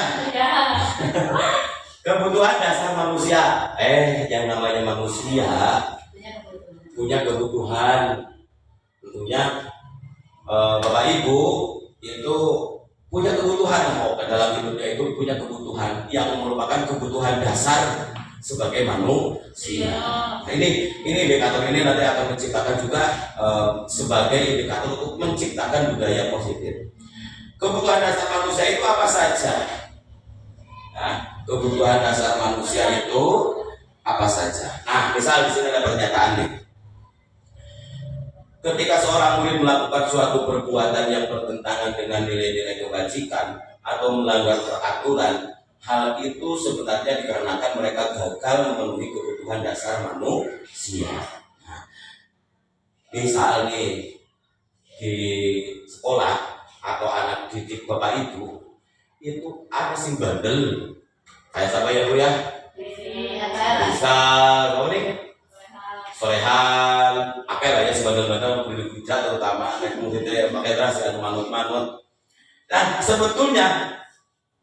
Kebutuhan dasar manusia. Yang namanya manusia punya kebutuhan. Tentunya Bapak Ibu itu punya kebutuhan. Dalam hidupnya itu punya kebutuhan yang merupakan kebutuhan dasar sebagai manusia. Nah, ini indikator ini nanti akan menciptakan juga sebagai indikator untuk menciptakan budaya positif. Kebutuhan dasar manusia itu apa saja? Nah, kebutuhan dasar manusia itu apa saja? Nah, misal di sini ada pernyataan nih. Ketika seorang murid melakukan suatu perbuatan yang bertentangan dengan nilai-nilai kebajikan, atau melanggar peraturan, hal itu sebenarnya dikarenakan mereka gagal memenuhi kebutuhan dasar manusia. Nah, misal nih di sekolah atau anak didik bapak ibu itu ada sing bandel kayak siapa ya bu ya, bisa apa nih solehan apa lah ya sebandel-bandel beli hujat terutama naik mobil pakai ras dan manut-manut. Nah sebetulnya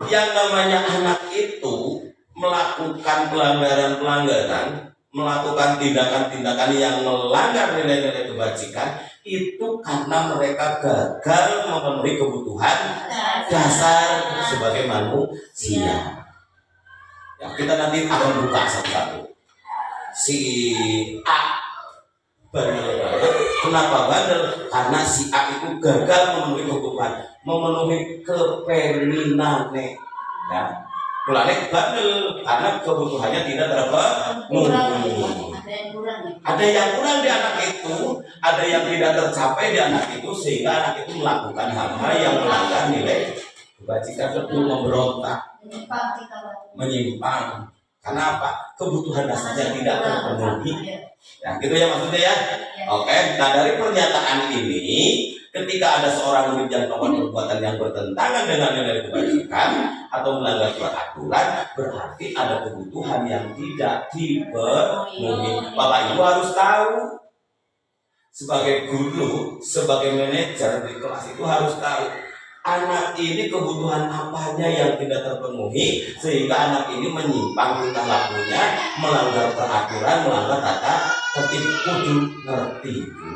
yang namanya anak itu melakukan pelanggaran-pelanggaran, melakukan tindakan-tindakan yang melanggar nilai-nilai kebajikan itu karena mereka gagal memenuhi kebutuhan dasar sebagai manusia. Ya, kita nanti akan buka satu-satu. Si A bandel banget. Kenapa bandel? Karena si A itu gagal memenuhi kebutuhan, memenuhi kepenginannya. Ya, mulanya bandel karena kebutuhannya tidak terpenuhi. Ada yang kurang di anak itu, ada yang tidak tercapai di anak itu, sehingga anak itu melakukan hal-hal yang melanggar nilai kebajikan, betul memberontak, menyimpang. Karena apa? Kebutuhan dasarnya tidak terpenuhi. Ya, gitu ya maksudnya ya. Oke. Nah dari pernyataan ini, ketika ada seorang murid yang melakukan perbuatan yang bertentangan dengan nilai kebajikan atau melanggar peraturan, berarti ada kebutuhan yang tidak dipenuhi. Bapak Ibu harus tahu, sebagai guru, sebagai manajer di kelas itu harus tahu anak ini kebutuhan apanya yang tidak terpenuhi sehingga anak ini menyimpang tingkah lakunya, melanggar peraturan, melanggar tata tertib. Kudu ngerti itu.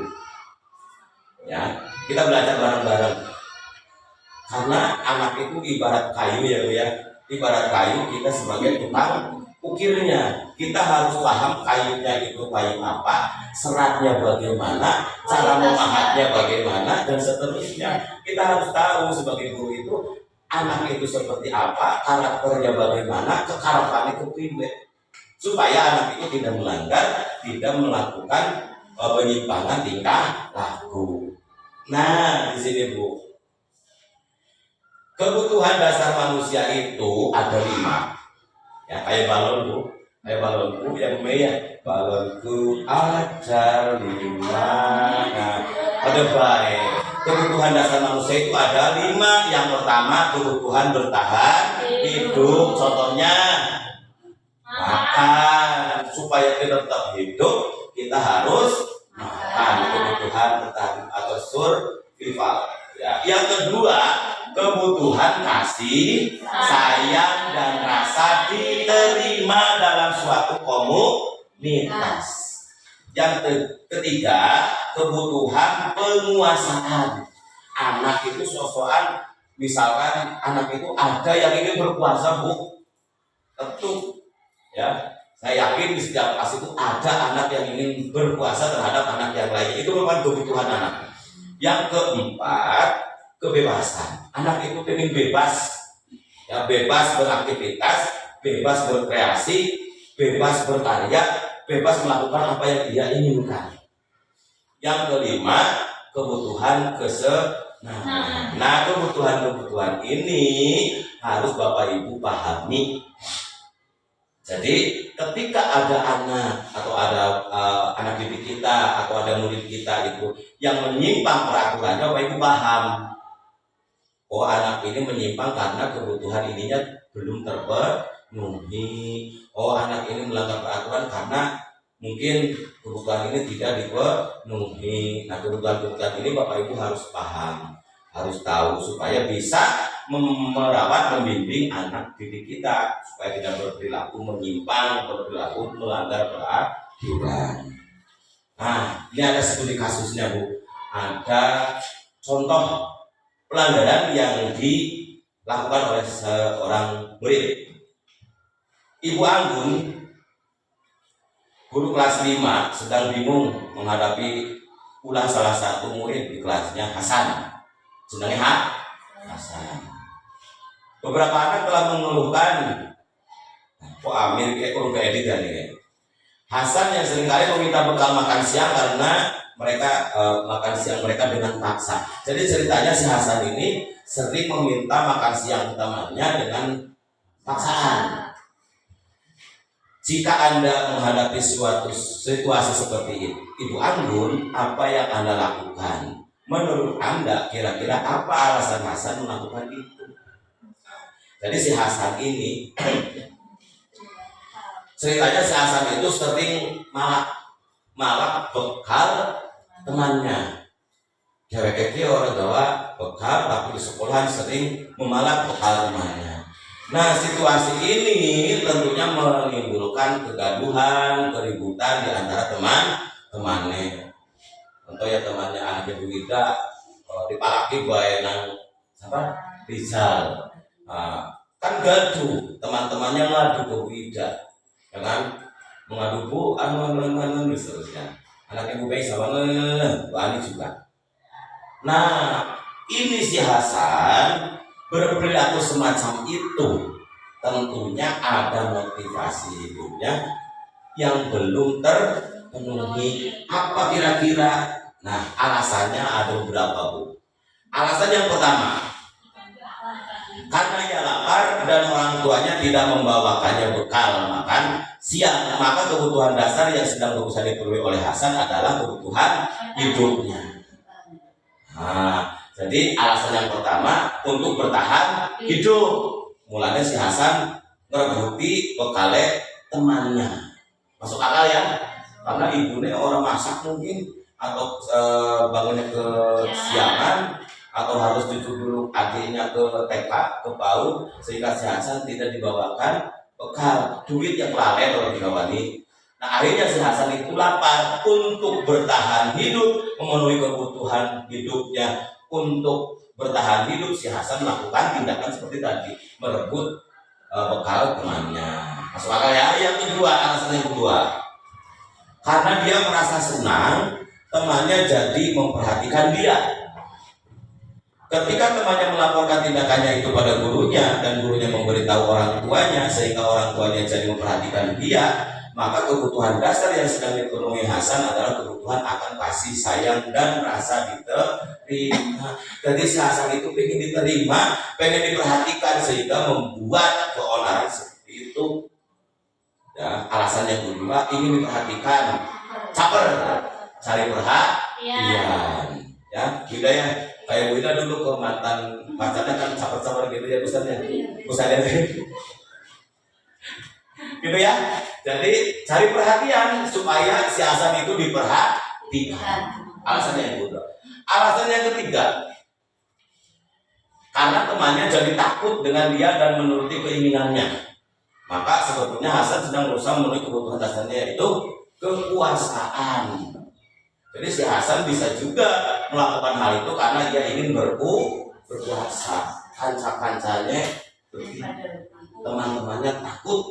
Ya, kita belajar bareng-bareng. Karena anak itu ibarat kayu ya Bu ya. Ibarat kayu, kita sebagai tukang ukirnya. Kita harus paham kayunya itu kayu apa, seratnya bagaimana, cara memahatnya bagaimana, dan seterusnya. Kita harus tahu sebagai guru itu anak itu seperti apa, karakternya bagaimana, kekarakterannya kepriwe, supaya anak itu tidak melanggar, tidak melakukan penyimpangan tingkah laku. Nah, di sini Bu, kebutuhan dasar manusia itu ada 5. Ya, kayak balon Bu, kayak balonku yang ya, balonku ada 5. Nah, ada baik. Kebutuhan dasar manusia itu ada 5. Yang pertama kebutuhan bertahan hidup. Contohnya makan. Supaya kita tetap hidup, kita harus makan. Kebutuhan bertahan atau survival. Ya. Yang kedua, kebutuhan kasih, sayang, dan rasa diterima dalam suatu komunitas. Yang ketiga, kebutuhan penguasaan. Anak itu sosokan, misalkan anak itu ada yang ingin berkuasa Bu, tentu ya, saya yakin di setiap kelas itu ada anak yang ingin berkuasa terhadap anak yang lain. Itu merupakan kebutuhan anak. Yang keempat, kebebasan. Anak itu ingin bebas, ya, bebas beraktivitas, bebas berkreasi, bebas berkarya, bebas melakukan apa yang dia inginkan. Yang kelima, kebutuhan kesenangan. Nah, kebutuhan-kebutuhan ini harus Bapak Ibu pahami. Jadi ketika ada anak atau ada anak didik kita atau ada murid kita itu yang menyimpang peraturannya, Bapak Ibu paham. Oh, anak ini menyimpang karena kebutuhan ininya belum terpenuhi. Oh, anak ini melanggar peraturan karena mungkin kebutuhan ini tidak dipenuhi. Nah, kebutuhan-kebutuhan ini Bapak Ibu harus paham, harus tahu supaya bisa merawat, membimbing anak didik kita supaya tidak berperilaku menyimpang, berperilaku melanggar peraturan. Nah, ini ada studi kasusnya Bu. Ada contoh pelanggaran yang dilakukan oleh seorang murid. Ibu Anggun, guru kelas 5, sedang bingung menghadapi ulang salah satu murid di kelasnya, Hasan. Jenengnya Hasan. Beberapa anak telah mengeluhkan, kok Amir kayak kurang edit ya nih. Hasan yang seringkali meminta bekal makan siang karena mereka makan siang mereka dengan paksa. Jadi ceritanya si Hasan ini sering meminta makan siang temannya dengan paksaan. Jika Anda menghadapi suatu situasi seperti itu, Ibu Anggun, apa yang Anda lakukan? Menurut Anda, kira-kira apa alasan Hasan melakukan itu? Jadi si Hasan ini, ceritanya si Hasan itu sering malak bekal temannya. Cewek-cewek orang Jawa bekal, tapi di sekolahan sering memalak bekal temannya. Nah, situasi ini tentunya menimbulkan kegaduhan, keributan di antara teman-temannya. Contoh ya temannya anak Ibu Wida dipalaki baenan apa? Rizal. Nah, kan gaduh, teman-temannya ngadu ke Wida, ya kan? Mengadu Bu, anu seterusnya. Anak Ibu Baik sama Bu Ani juga. Nah, ini si Hasan berperilaku semacam itu, tentunya ada motivasi hidupnya yang belum terpenuhi. Apa kira-kira? Nah, alasannya ada beberapa, Bu. Alasan yang pertama, karena ia lapar dan orang tuanya tidak membawakannya bekal makan siang, maka kebutuhan dasar yang sedang berusaha dipenuhi oleh Hasan adalah kebutuhan hidupnya. Nah, jadi alasan yang pertama untuk bertahan hidup. Mulanya si Hasan ngerebuti bekale temannya. Masuk akal ya? Karena ibunya orang masak mungkin, atau bangunnya ke siangan, atau harus cucu dulu adiknya ke TK, ke PAUD, sehingga si Hasan tidak dibawakan bekal, duit yang lalai kalau digawani. Nah, akhirnya si Hasan itu lapar. Untuk bertahan hidup, memenuhi kebutuhan hidupnya, untuk bertahan hidup si Hasan melakukan tindakan seperti tadi, merebut bekal temannya. Masuk akal ya? Yang kedua, alasan yang kedua, karena dia merasa senang temannya jadi memperhatikan dia. Ketika temannya melaporkan tindakannya itu pada gurunya dan gurunya memberitahu orang tuanya sehingga orang tuanya jadi memperhatikan dia, maka kebutuhan dasar yang sedang dipenuhi Hasan adalah kebutuhan akan kasih sayang dan rasa diterima. Jadi si Hasan itu pengen diterima, pengen diperhatikan, sehingga membuat keonaran seperti itu. Ya, alasan yang kedua, ingin diperhatikan, caper, cari perhatian. Ya, Wida ya, kayak Wida dulu ke mantan pacarnya kan caper-caper gitu ya, Ustaznya. Gitu ya. Jadi cari perhatian supaya si Hasan itu diperhatikan. Alasan yang kedua. Alasan yang ketiga, karena temannya jadi takut dengan dia dan menuruti keinginannya. Maka sebetulnya Hasan sedang berusaha memenuhi kebutuhan dasarnya, yaitu kekuasaan. Jadi si Hasan bisa juga melakukan hal itu karena dia ingin berkuasa. Kanca-kancanya, teman-temannya takluk,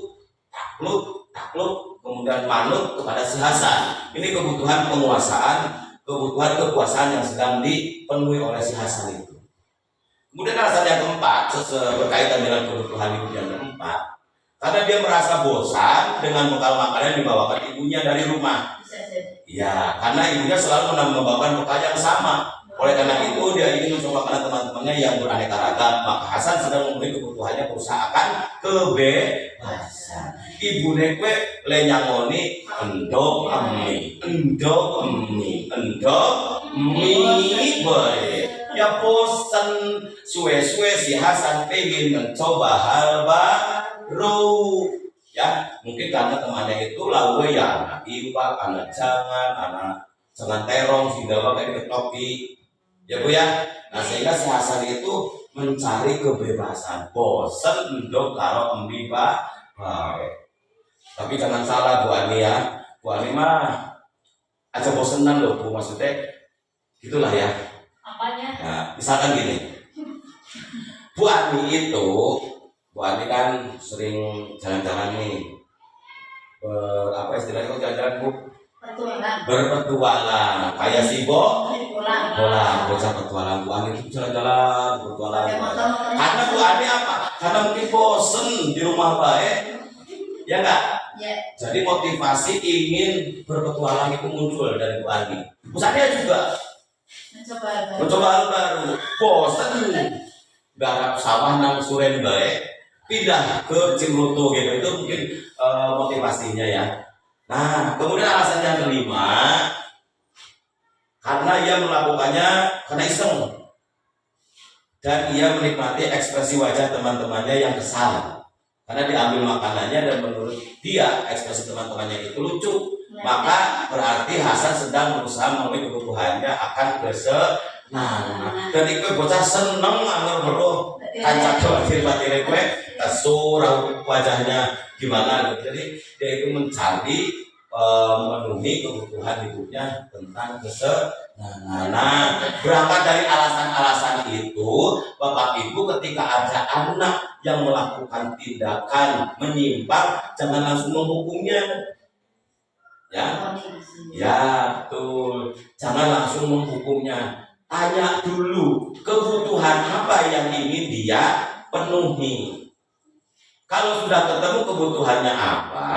kemudian manut kepada si Hasan. Ini kebutuhan penguasaan, kebutuhan kekuasaan yang sedang dipenuhi oleh si Hasan itu. Kemudian alasan yang keempat, berkaitan dengan kebutuhan hidup yang keempat, karena dia merasa bosan dengan bekal makanan yang dibawakan ibunya dari rumah. Ya, karena ibunya selalu membawakan bekal yang sama. Oleh karena itu dia ingin mencoba makanan teman-temannya yang beraneka ragam. Maka Hasan sedang memenuhi kebutuhannya berusaha akan kebebasan. Ibu nekwe lenyangoni endok mi boy. Ya bosan suwe-suwe si Hasan pengen mencoba hal baru. Ya, mungkin karena temannya itu lawe ya anak ipak, anak jangan terong sehingga pakai topi. Ya Bu ya. Nah, sehingga si Hasan itu mencari kebebasan. Bosan endok karo embi Pak. Tapi jangan salah Bu Ani ya. Bu Ani mah aja bosenan loh Bu, maksudnya gitulah ya. Apanya? Nah, misalkan gini. Bu Ani kan sering jalan-jalan nih. Apa istilahnya kok jalan-jalan Bu? Berpetualang. Kayak si bola bocah petualang. Bu Ani itu jalan-jalan berpetualang. Karena Bu Ani apa? Karena mungkin bosen di rumah baik. Ya enggak? Ya. Jadi motivasi ingin berpetualang itu muncul dari Bu Ani. Pusatnya juga mencoba hal baru, bosan garap sawah nang suren baik, pindah ke Cimuto gitu, itu mungkin motivasinya ya. Nah, kemudian alasan yang kelima, karena ia melakukannya karena iseng dan ia menikmati ekspresi wajah teman-temannya yang kesal karena diambil makanannya, dan menurut dia ekspresi teman-temannya itu lucu, maka berarti Hasan sedang berusaha memenuhi kebutuhannya akan kesenangan. Dan itu bocah seneng anggar beruh kancak batir-batir gue surau wajahnya gimana gitu. Jadi dia itu mencari memenuhi kebutuhan hidupnya tentang kesenangan. Nah, berangkat dari alasan-alasan itu, Bapak Ibu ketika ada anak yang melakukan tindakan menyimpang, jangan langsung menghukumnya. Ya, betul. Jangan langsung menghukumnya. Tanya dulu kebutuhan apa yang ingin dia penuhi. Kalau sudah ketemu kebutuhannya apa,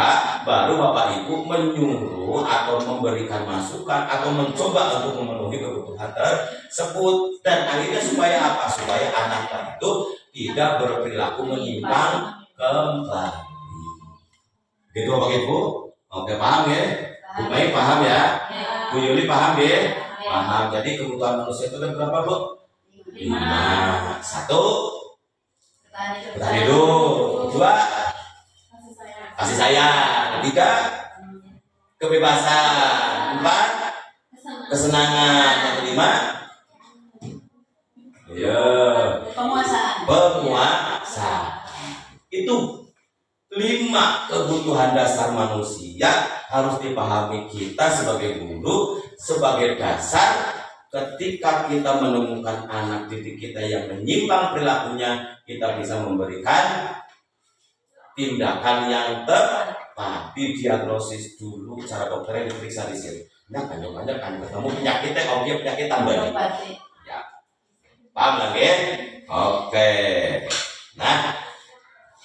baru Bapak Ibu menyuruh atau memberikan masukan atau mencoba untuk memenuhi kebutuhan tersebut. Dan akhirnya supaya apa? Supaya anak itu tidak berperilaku menyimpang kembali. Gitu Bapak Ibu? Oke, paham ya? Bu Mei paham ya? Bu Yuli paham ya? Paham. Jadi kebutuhan manusia itu ada berapa, Bu? 5. 1, bertahan hidup. 2, kasih sayang. 3, kebebasan. 4, kesenangan. Yang 5, ya, penguasaan. Itu 5 kebutuhan dasar manusia harus dipahami kita sebagai guru, sebagai dasar ketika kita menemukan anak didik kita yang menyimpang perilakunya, kita bisa memberikan tindakan yang tepat. Didiagnosis dulu, cara dokternya diperiksa di sini. Nah, banyak kan ketemu penyakitnya, objek penyakit tambah. Ya, paham lagi? Oke. Nah,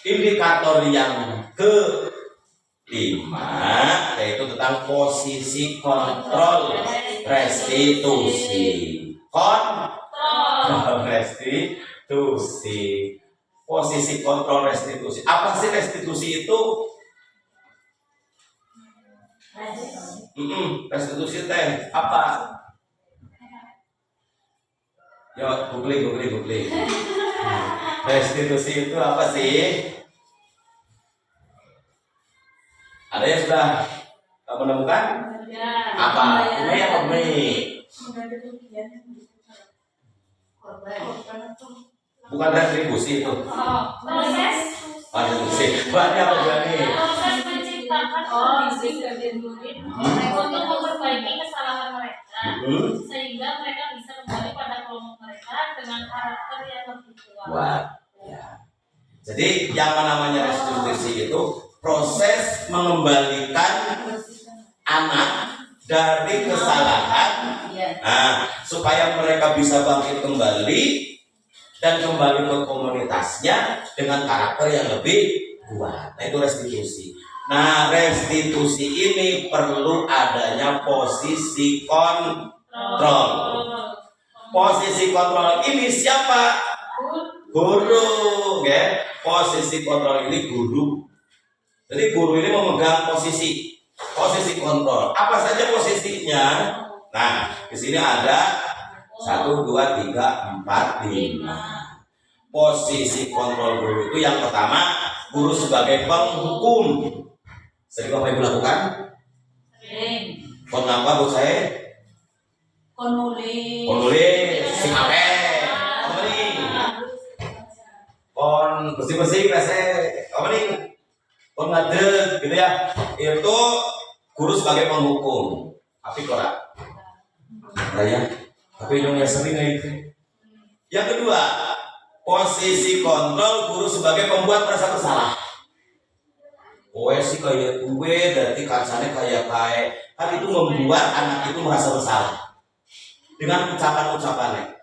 indikator yang ke-5 yaitu tentang posisi kontrol restitusi. Restitusi. Posisi kontrol restitusi. Apa sih restitusi itu? Restitusi teh apa? Yo, googling. Restitusi itu apa sih? Ada yang sudah menemukan? Apa? Ini apa ini? Bukan retribusi itu. Restitusi. Banyak apa berani? Proses menciptakan kondisi murid untuk memperbaiki kesalahan mereka, sehingga mereka bisa kembali pada kelompok mereka dengan karakter yang lebih kuat. Ya. Jadi yang namanya restitusi itu proses mengembalikan anak dari kesalahan, supaya mereka bisa bangkit kembali dan kembali ke komunitasnya dengan karakter yang lebih kuat. Nah, itu restitusi. Nah, restitusi ini perlu adanya posisi kontrol. Posisi kontrol ini siapa? Guru, ya. Posisi kontrol ini guru. Jadi guru ini memegang posisi kontrol. Apa saja posisinya? Nah, di sini ada 1, 2, 3, 4, 5. Posisi kontrol guru itu yang pertama, guru sebagai penghukum. Sering apa Ibu lakukan? Kon ngapa Bu saya? Kon nulis. Sing ape? Kon bersih-bersih kon ngadeg gitu ya. Itu guru sebagai penghukum. Tapi korak. Ya. Tapi yang sering itu. Yang kedua, posisi kontrol guru sebagai pembuat merasa bersalah. Kowe sih kayak gue, berarti kancane kayak kan itu membuat anak itu merasa bersalah dengan ucapan-ucapannya.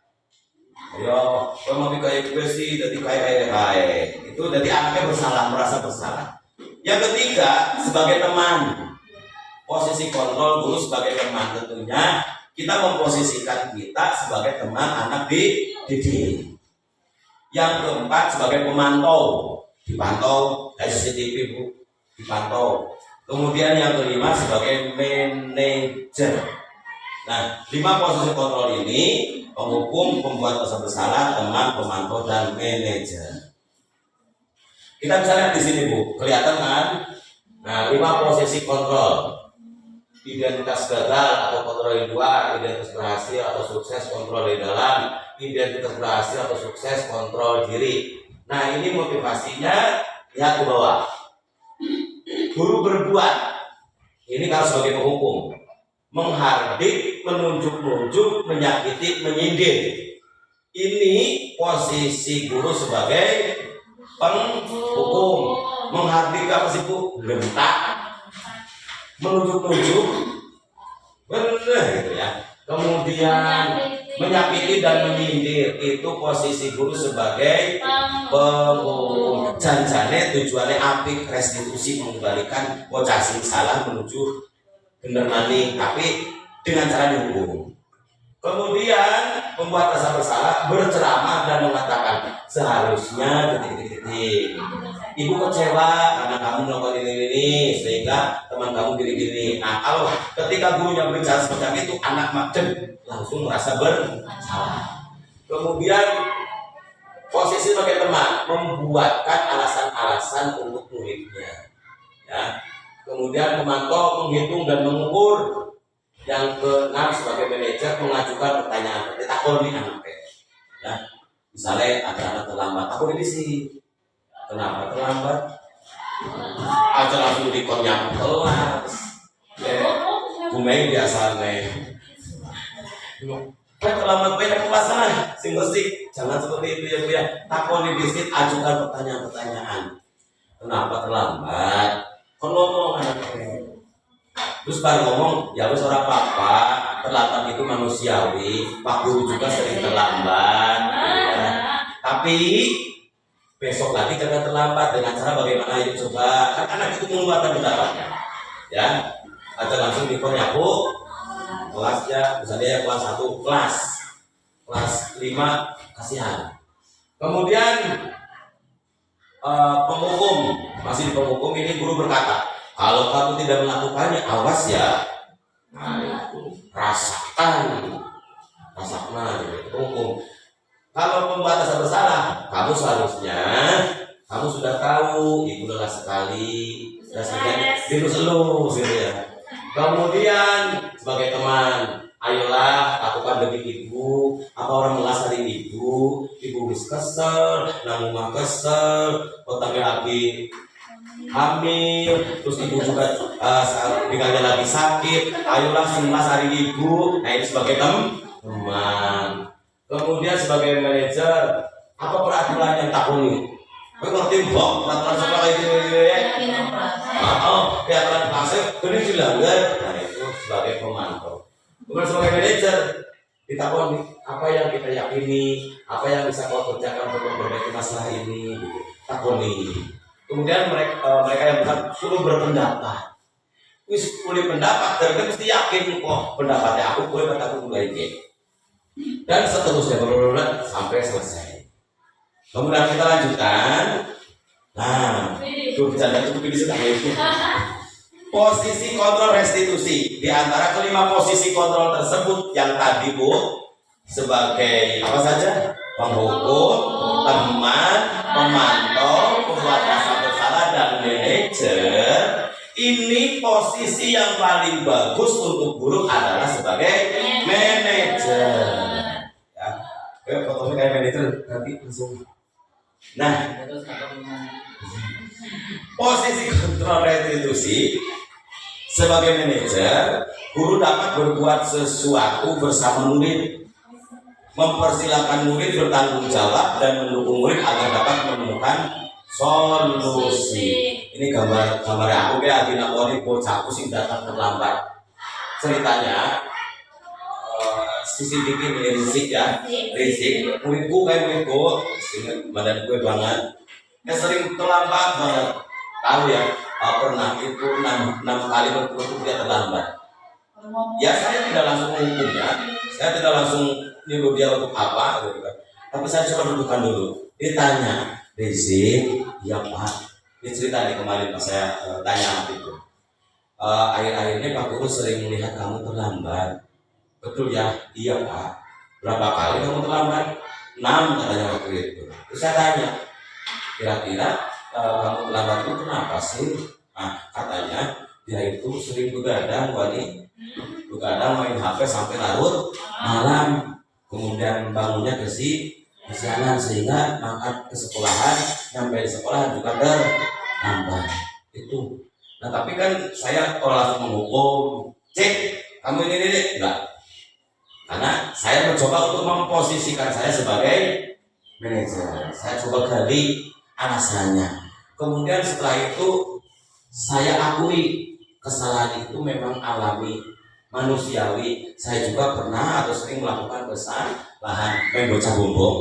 Yo, kowe mau kayak gue sih, berarti kayak itu, berarti anaknya bersalah, merasa bersalah. Yang ketiga, sebagai teman, posisi kontrol guru sebagai teman, tentunya kita memposisikan kita sebagai teman anak didik. Yang keempat sebagai pemantau, dipantau dari CCTV Bu, dipantau. Kemudian yang kelima sebagai manajer. Nah, 5 posisi kontrol ini: penghukum, pembuat kesan bersalah, teman, pemantau, dan manajer. Kita bisa lihat di sini Bu, kelihatan kan? Nah, 5 posisi kontrol: identitas gagal atau kontrol di luar, identitas berhasil atau sukses kontrol di dalam, identitas berhasil atau sukses kontrol diri. Nah, ini motivasinya lihat ke bawah. Guru berbuat, ini kalau sebagai penghukum, menghardik, menunjuk-nunjuk, menyakiti, menyindir. Ini posisi guru sebagai penghukum. Menghardik apa sih Bu? Bentak, menunjuk-nunjuk, bener gitu ya. Kemudian menyakiti dan menyindir, itu posisi guru sebagai penghukum. Janjane tujuannya apik, restitusi, mengembalikan bocah sing salah menuju bener maning, tapi dengan cara dihukum. Kemudian membuat rasa bersalah, berceramah dan mengatakan seharusnya titik-titik. Ibu kecewa karena kamu melakukan ini sehingga teman kamu gini-gini. Nah, kalau ketika gurunya berbicara seperti itu, anak macem langsung merasa bersalah. Kemudian posisi sebagai teman, membuatkan alasan-alasan untuk muridnya. Ya. Kemudian memantau, menghitung dan mengukur. Yang keenam sebagai manajer, mengajukan pertanyaan. Ditakoni anaknya. Ya. Misalnya ada anak terlambat, aku ini sih. Kenapa terlambat? Aja langsung dikonyak kelas. Bumei biasa nih. Terlambat banyak kelas lah. Sing mesti jangan seperti itu ya Bu ya. Takoni disit, ajukan pertanyaan-pertanyaan. Kenapa terlambat? Kon ngomong anaknya. Terus baru ngomong, ya wis ora apa-apa, terlambat itu manusiawi. Pak Guru juga sering terlambat. Ya. Tapi besok lagi jangan terlambat dengan cara bagaimana itu coba. Kan anak itu mengeluarkan pendapatnya. Ya, aja langsung dikonnya Bu. Kelasnya, misalnya kelas 1, kelas 5, kasihan. Kemudian penghukum, masih di penghukum ini guru berkata, kalau kamu tidak melakukannya, awas ya. Nah, itu rasakan itu penghukum. Kalau pembatasan bersalah, kamu seharusnya kamu sudah tahu, ibu lelah sekali, dan sebagainya, dilus-elus gitu ya. Kemudian sebagai teman, ayolah lakukan demi ibu. Apa orang melas hari ibu wis kesel, namun mah kesel, otaknya lagi hamil, terus ibu juga pinggangnya lagi sakit. Ayolah melas hari ibu. Nah, ini sebagai teman. Kemudian sebagai manajer, apa peraturan yang tak unik? Kau ngerti bok peraturan sekolah itu ya? Peraturan klasik ini dilanggar. Nah, itu sebagai pemantau. Kemudian sebagai manajer, kita apa yang kita yakini, apa yang bisa kau kerjakan untuk memperbaiki masalah ini, gitu. Takoni. Kemudian mereka yang bukan suruh berpendapat. Wis boleh pendapat, dan mesti yakin kok pendapatnya aku boleh kataku mulai dan seterusnya berulang sampai selesai. Kemudian kita lanjutkan. Nah, itu bercanda cukup ini sudah itu. Posisi kontrol restitusi. Di antara kelima posisi kontrol tersebut yang tadi Bu, sebagai apa saja? Penghukum, teman, pemantau, pembuat rasa bersalah, dan manajer. Ini posisi yang paling bagus untuk guru adalah sebagai manajer. Ya, fotonya kayak manajer nanti langsung. Nah, posisi kontrol restitusi sebagai manajer, guru dapat berbuat sesuatu bersama murid, mempersilahkan murid bertanggung jawab dan mendukung murid agar dapat menemukan solusi. Ini gambar aku ya, Adina Kori bocahku sing datang terlambat. Ceritanya CCTV ini risik ya, risik. Muridku kayak muridku, badan gue banget. Sering terlambat banget. Tahu ya, pernah itu 6 kali berturut dia terlambat. Kalau ngomong Ya saya tidak langsung menghukumnya, saya tidak langsung nyuruh dia untuk apa, gitu kan. Tapi saya coba dudukkan dulu. Ditanya, Rizik, iya Pak. Ini cerita nih kemarin pas saya tanya waktu itu. Akhir-akhir ini Pak Guru sering melihat kamu terlambat. Betul ya? Iya Pak. Berapa kali kamu terlambat? 6 katanya waktu itu. Terus saya tanya, kira-kira kamu terlambat itu kenapa sih? Nah, katanya dia itu sering begadang, Wani. Begadang main HP sampai larut malam. Kemudian bangunnya kesiangan sehingga mangkat ke sekolahan, sampai di sekolah juga terlambat. Itu. Nah tapi kan saya kalau langsung menghukum, cek kamu ini enggak. Karena saya mencoba untuk memposisikan saya sebagai manajer. Saya coba gali alasannya. Kemudian setelah itu saya akui kesalahan itu memang alami, manusiawi. Saya juga pernah atau sering melakukan kesalahan, main bocah bombong.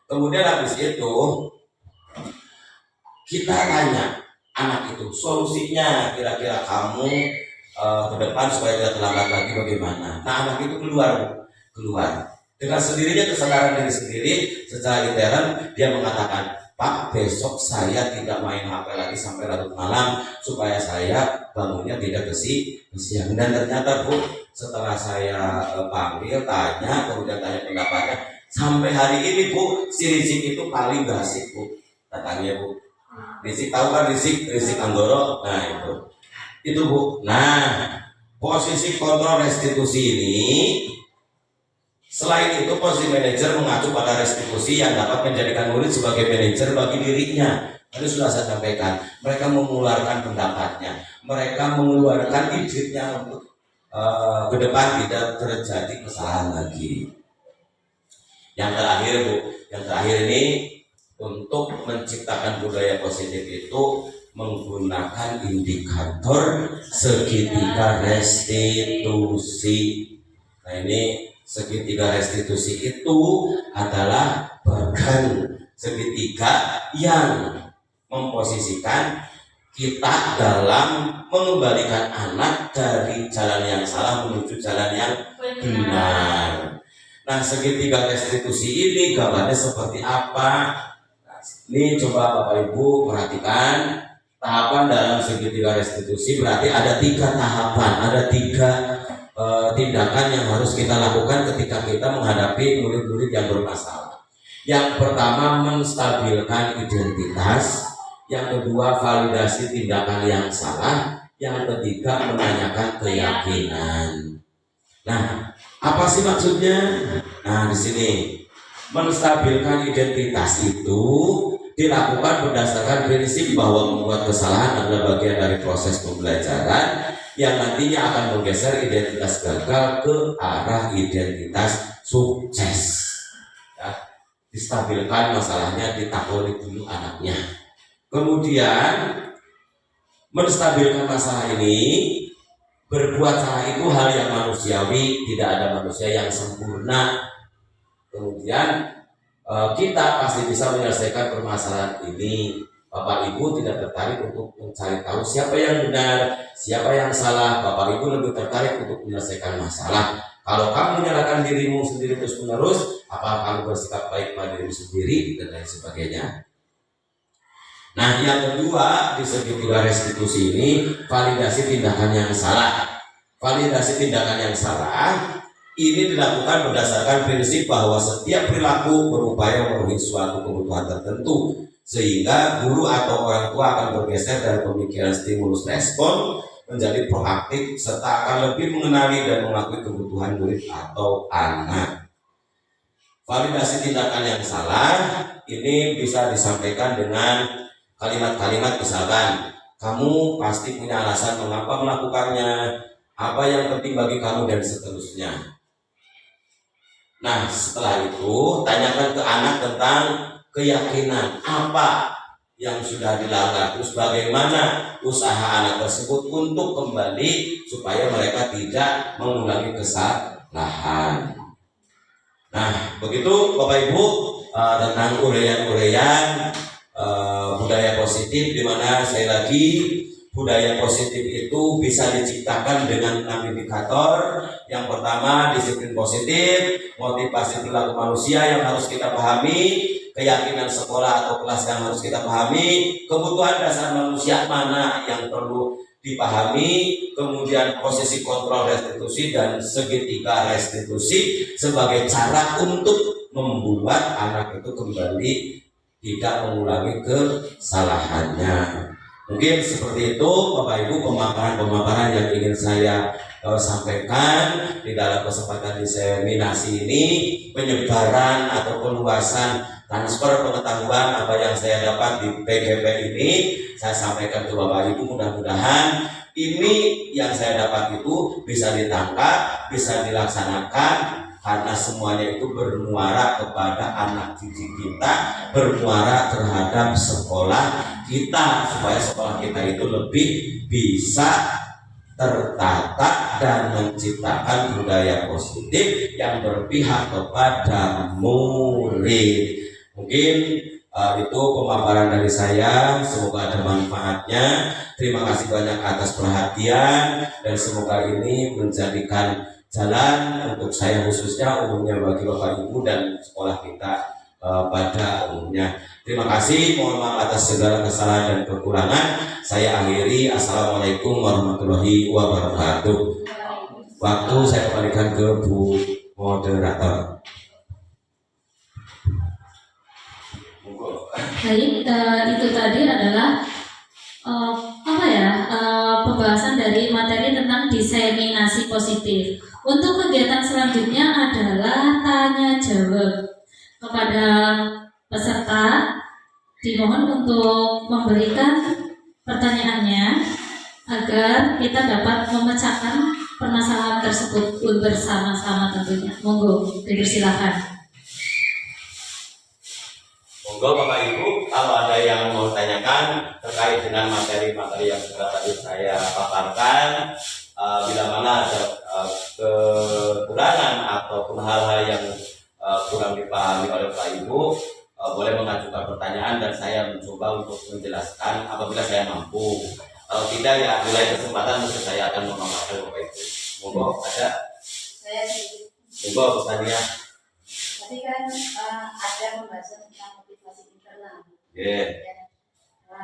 Kemudian habis itu kita tanya anak itu solusinya, kira-kira kamu ke depan supaya tidak terlambat lagi bagaimana. Nah anak itu keluar dengan sendirinya, kesadaran diri sendiri secara intern. Dia mengatakan, Pak, besok saya tidak main HP lagi sampai larut malam supaya saya bangunnya tidak kesiangan. Dan ternyata Bu, setelah saya panggil, tanya, kemudian tanya pendapatnya, sampai hari ini Bu, si Rizik itu paling gak asik Bu, katanya Bu. Rizik tahu kan, Rizik Anggoro, nah itu Bu. Nah posisi kontrol restitusi ini, selain itu posisi manajer mengacu pada restitusi yang dapat menjadikan murid sebagai manajer bagi dirinya. Tadi sudah saya sampaikan, mereka mengeluarkan pendapatnya, mereka mengeluarkan idenya untuk ke depan tidak terjadi kesalahan lagi. Yang terakhir Bu, yang terakhir ini untuk menciptakan budaya positif itu menggunakan indikator segitiga restitusi. Nah ini segitiga restitusi itu adalah bagan segitiga yang memposisikan kita dalam mengembalikan anak dari jalan yang salah menuju jalan yang benar. Nah segitiga restitusi ini gambarnya seperti apa? Ini coba Bapak Ibu perhatikan tahapan dalam segitiga restitusi. Berarti ada 3 tahapan, ada 3 tindakan yang harus kita lakukan ketika kita menghadapi murid-murid yang bermasalah. Yang pertama menstabilkan identitas, yang kedua validasi tindakan yang salah, yang ketiga menanyakan keyakinan. Nah, apa sih maksudnya? Nah, di sini menstabilkan identitas itu dilakukan berdasarkan prinsip bahwa membuat kesalahan adalah bagian dari proses pembelajaran yang nantinya akan menggeser identitas gagal ke arah identitas sukses. Ya, distabilkan masalahnya, ditakoni dulu anaknya. Kemudian menstabilkan masalah ini, berbuat salah itu hal yang manusiawi, tidak ada manusia yang sempurna. Kemudian kita pasti bisa menyelesaikan permasalahan ini. Bapak Ibu tidak tertarik untuk mencari tahu siapa yang benar, siapa yang salah. Bapak Ibu lebih tertarik untuk menyelesaikan masalah. Kalau kamu menyalahkan dirimu sendiri terus menerus, apa kamu bersikap baik pada dirimu sendiri dan lain sebagainya. Nah yang kedua di segitiga restitusi ini, validasi tindakan yang salah. Validasi tindakan yang salah ini dilakukan berdasarkan prinsip bahwa setiap perilaku berupaya memenuhi suatu kebutuhan tertentu, sehingga guru atau orang tua akan bergeser dari pemikiran stimulus respon menjadi proaktif serta akan lebih mengenali dan mengakui kebutuhan murid atau anak. Validasi tindakan yang salah ini bisa disampaikan dengan kalimat-kalimat, misalkan kamu pasti punya alasan mengapa melakukannya, apa yang penting bagi kamu, dan seterusnya. Nah setelah itu tanyakan ke anak tentang keyakinan apa yang sudah dilanggar, terus bagaimana usaha anak tersebut untuk kembali supaya mereka tidak mengulangi kesalahan. Nah begitu Bapak Ibu tentang uraian-uraian budaya positif, di mana saya lagi budaya positif itu bisa diciptakan dengan 6 indikator. Yang pertama, disiplin positif, motivasi perilaku manusia yang harus kita pahami, keyakinan sekolah atau kelas yang harus kita pahami, kebutuhan dasar manusia mana yang perlu dipahami, kemudian posisi kontrol restitusi dan segitiga restitusi sebagai cara untuk membuat anak itu kembali tidak mengulangi kesalahannya. Mungkin seperti itu Bapak Ibu pemaparan yang ingin saya sampaikan di dalam kesempatan diseminasi ini, penyebaran atau peluasan transfer pengetahuan apa yang saya dapat di PGP ini saya sampaikan ke Bapak Ibu. Mudah-mudahan ini yang saya dapat itu bisa ditangkap, bisa dilaksanakan, karena semuanya itu bermuara kepada anak didik kita, bermuara terhadap sekolah kita, supaya sekolah kita itu lebih bisa tertata dan menciptakan budaya positif yang berpihak kepada murid. Mungkin itu pemaparan dari saya, semoga ada manfaatnya. Terima kasih banyak atas perhatian dan semoga ini menjadikan jalan untuk saya khususnya, umumnya bagi Bapak Ibu dan sekolah kita pada umumnya. Terima kasih, mohon maaf atas segala kesalahan dan kekurangan. Saya akhiri. Assalamualaikum warahmatullahi wabarakatuh. Waktu saya kembalikan ke Bu Moderator. Baik, itu tadi adalah pembahasan dari materi tentang diseminasi positif. Untuk kegiatan selanjutnya adalah tanya jawab kepada peserta. Dimohon untuk memberikan pertanyaannya agar kita dapat memecahkan permasalahan tersebut bersama-sama tentunya. Monggo, dipersilakan. Monggo Bapak Ibu, kalau ada yang mau tanyakan terkait dengan materi-materi yang sudah tadi saya paparkan, bila mana ada kekurangan ataupun hal-hal yang kurang dipahami oleh Bapak Ibu, boleh mengajukan pertanyaan dan saya mencoba untuk menjelaskan apabila saya mampu. Kalau tidak, ya mulai kesempatan mungkin saya akan memaparkan Bapak Ibu. Monggo, ada? Saya sedikit. Monggo, Ustazia. Tadi kan ada pembahasan tentang motivasi internal. Yeah.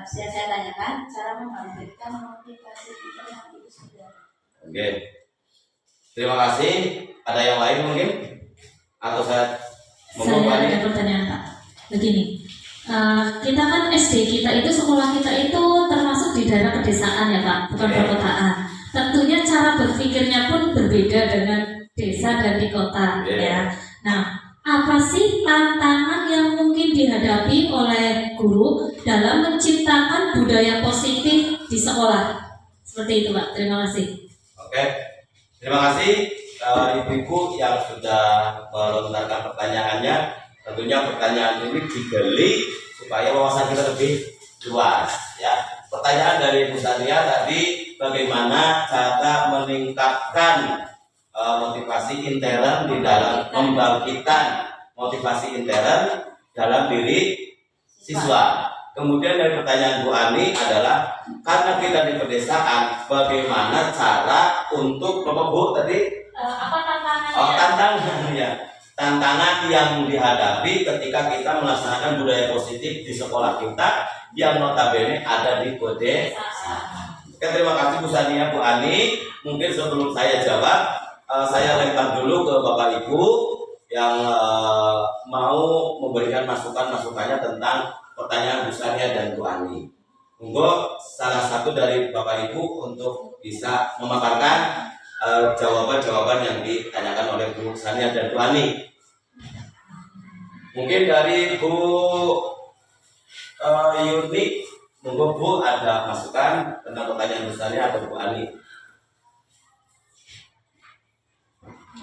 Saya tanyakan cara membangkitkan motivasi internal itu sudah. Oke. Terima kasih. Ada yang lain mungkin? Atau saya Ada pertanyaan Pak. Begini, kita kan SD kita itu, sekolah kita itu termasuk di daerah pedesaan ya Pak, bukan perkotaan. Tentunya cara berpikirnya pun berbeda dengan desa dan di kota ya. Nah, apa sih tantangan yang mungkin dihadapi oleh guru dalam menciptakan budaya positif di sekolah? Seperti itu Pak, terima kasih. Oke, terima kasih ibu-ibu yang sudah melontarkan pertanyaannya. Tentunya pertanyaan ini digali supaya wawasan kita lebih luas ya. Pertanyaan dari Bu Sania tadi, bagaimana cara meningkatkan motivasi intern di dalam membangkitkan motivasi intern dalam diri siswa. Kemudian dari pertanyaan Bu Ani adalah, karena kita di pedesaan, bagaimana cara untuk Bapak Bu tadi? Apa tantangannya? Tantangan ya. Tantangan yang dihadapi ketika kita melaksanakan budaya positif di sekolah kita yang notabene ada di pedesaan. Oke, terima kasih Bu Sania, Bu Ani. Mungkin sebelum saya jawab, saya lempar dulu ke Bapak Ibu yang mau memberikan masukannya tentang pertanyaan Bu Sania dan Bu Ani. Monggo salah satu dari Bapak Ibu untuk bisa memaparkan jawaban-jawaban yang ditanyakan oleh Bu Sania dan Bu Ani. Mungkin dari Bu Yuni, monggo Bu, ada masukan tentang pertanyaan Bu Sania atau Bu Ani?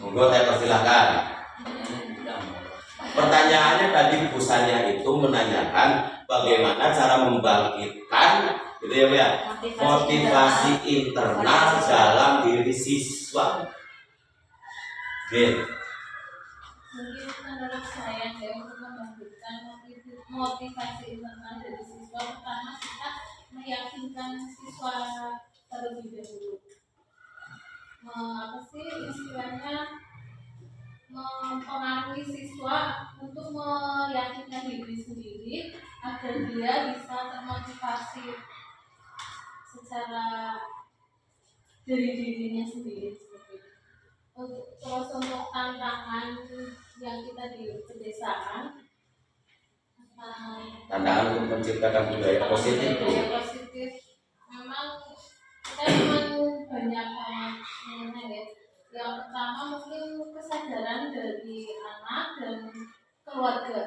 Monggo, saya persilahkan. Pertanyaannya tadi Bu Sania itu menanyakan bagaimana cara membangkitkan gitu ya Bu ya, motivasi internal dalam diri siswa. Oke. Mungkin menurut saya untuk membangkitkan motivasi internal dari siswa, pertama kita meyakinkan siswa terlebih dahulu. Apa sih istilahnya, mempengaruhi siswa untuk meyakinkan diri sendiri agar dia bisa termotivasi secara dari dirinya sendiri. Terus untuk tantangan yang kita di pedesaan, Tantangan untuk menciptakan budaya positif. memang kita memang banyak banget ya. Yang pertama mungkin kesadaran dari anak dan keluarga.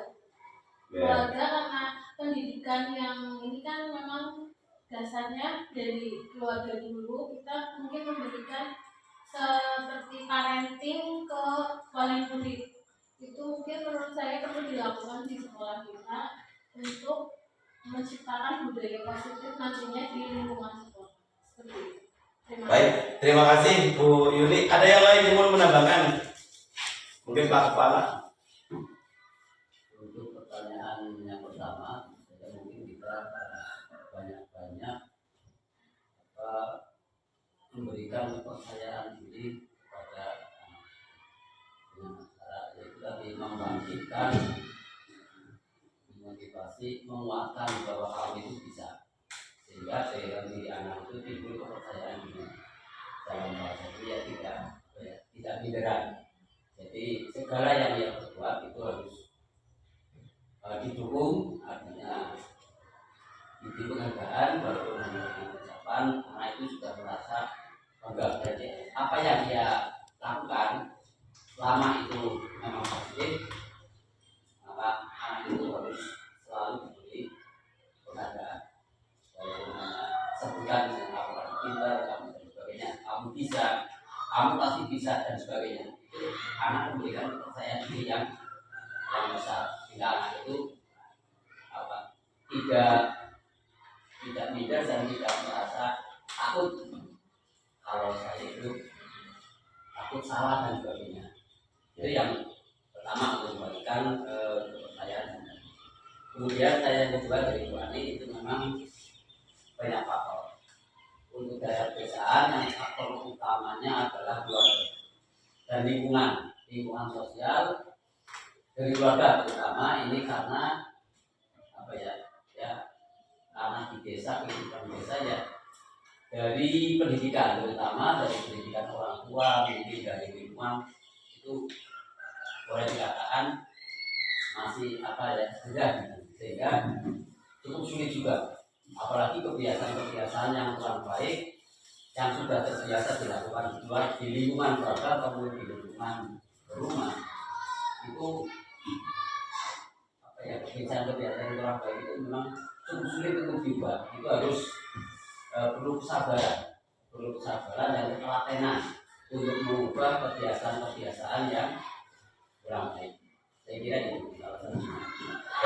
Keluarga karena pendidikan yang ini kan memang dasarnya dari keluarga dulu. Kita mungkin memberikan seperti parenting ke wali murid. Itu mungkin menurut saya perlu dilakukan di sekolah kita untuk menciptakan budaya positif nantinya di lingkungan sekolah. Seperti itu. Baik, terima kasih Bu Yuli. Ada yang lain yang mau menambahkan? Mungkin Pak Kepala. Untuk pertanyaan yang pertama, mungkin kita banyak-banyak memberikan kepercayaan diri kepada dengan cara yaitu tadi membangkitkan, memotivasi, menguatkan bahwa kamu itu bisa, sehingga dalam diri anak itu timbul kepercayaan diri. Dalam bahasa itu ya tidak minderan. Jadi segala yang ia berbuat itu harus didukung, artinya diberi penghargaan walaupun hanya dengan ucapan, anak itu sudah merasa bangga. Jadi apa yang dia lakukan selama itu memang positif, maka anak itu harus selalu diberi penghargaan. Walaupun hanya sebutan dengan laporan pintar kamu dan sebagainya, kamu bisa, kamu pasti bisa dan sebagainya. Itu anak memberikan kepercayaan diri yang besar. Sehingga anak itu tidak minder dan tidak merasa takut kalau saya itu takut salah dan sebagainya. Itu yang pertama untuk memberikan kepercayaan. Kemudian saya yang kedua dari Bu Ani itu memang banyak faktor. Untuk daya pedesaan yang faktor utamanya adalah keluarga dan lingkungan sosial. Dari keluarga terutama ini karena karena di desa, kehidupan desa ya, dari pendidikan, terutama dari pendidikan orang tua, mungkin dari lingkungan itu boleh dikatakan masih rendah, sehingga cukup sulit juga, apalagi kebiasaan-kebiasaan yang kurang baik yang sudah terbiasa dilakukan di lingkungan keluarga atau di lingkungan rumah itu kebiasaan-kebiasaan kurang baik itu memang cukup sulit untuk diubah. Itu harus perlu kesabaran dan ketelatenan untuk mengubah kebiasaan-kebiasaan yang kurang baik. Saya kira itu.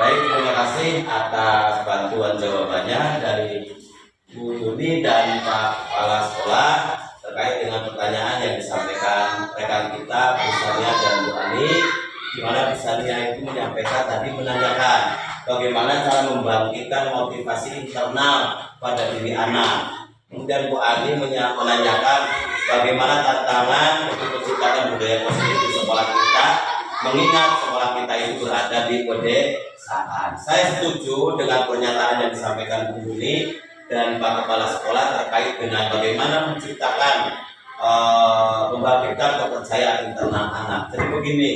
Baik, terima kasih atas bantuan jawabannya dari Bu Yuni dan Pak Kepala Sekolah terkait dengan pertanyaan yang disampaikan rekan kita Bu Sania dan Bu Ani, di mana Bu Sania itu menyampaikan tadi menanyakan bagaimana cara membangkitkan motivasi internal pada diri anak. Kemudian Bu Ani menanyakan bagaimana tantangan untuk menciptakan budaya positif di sekolah kita, mengingat sekolah kita itu berada di pedesaan. Saya setuju dengan pernyataan yang disampaikan Bu Yuni dan Pak Kepala Sekolah terkait dengan bagaimana menciptakan membangkitkan kepercayaan internal anak. Jadi begini,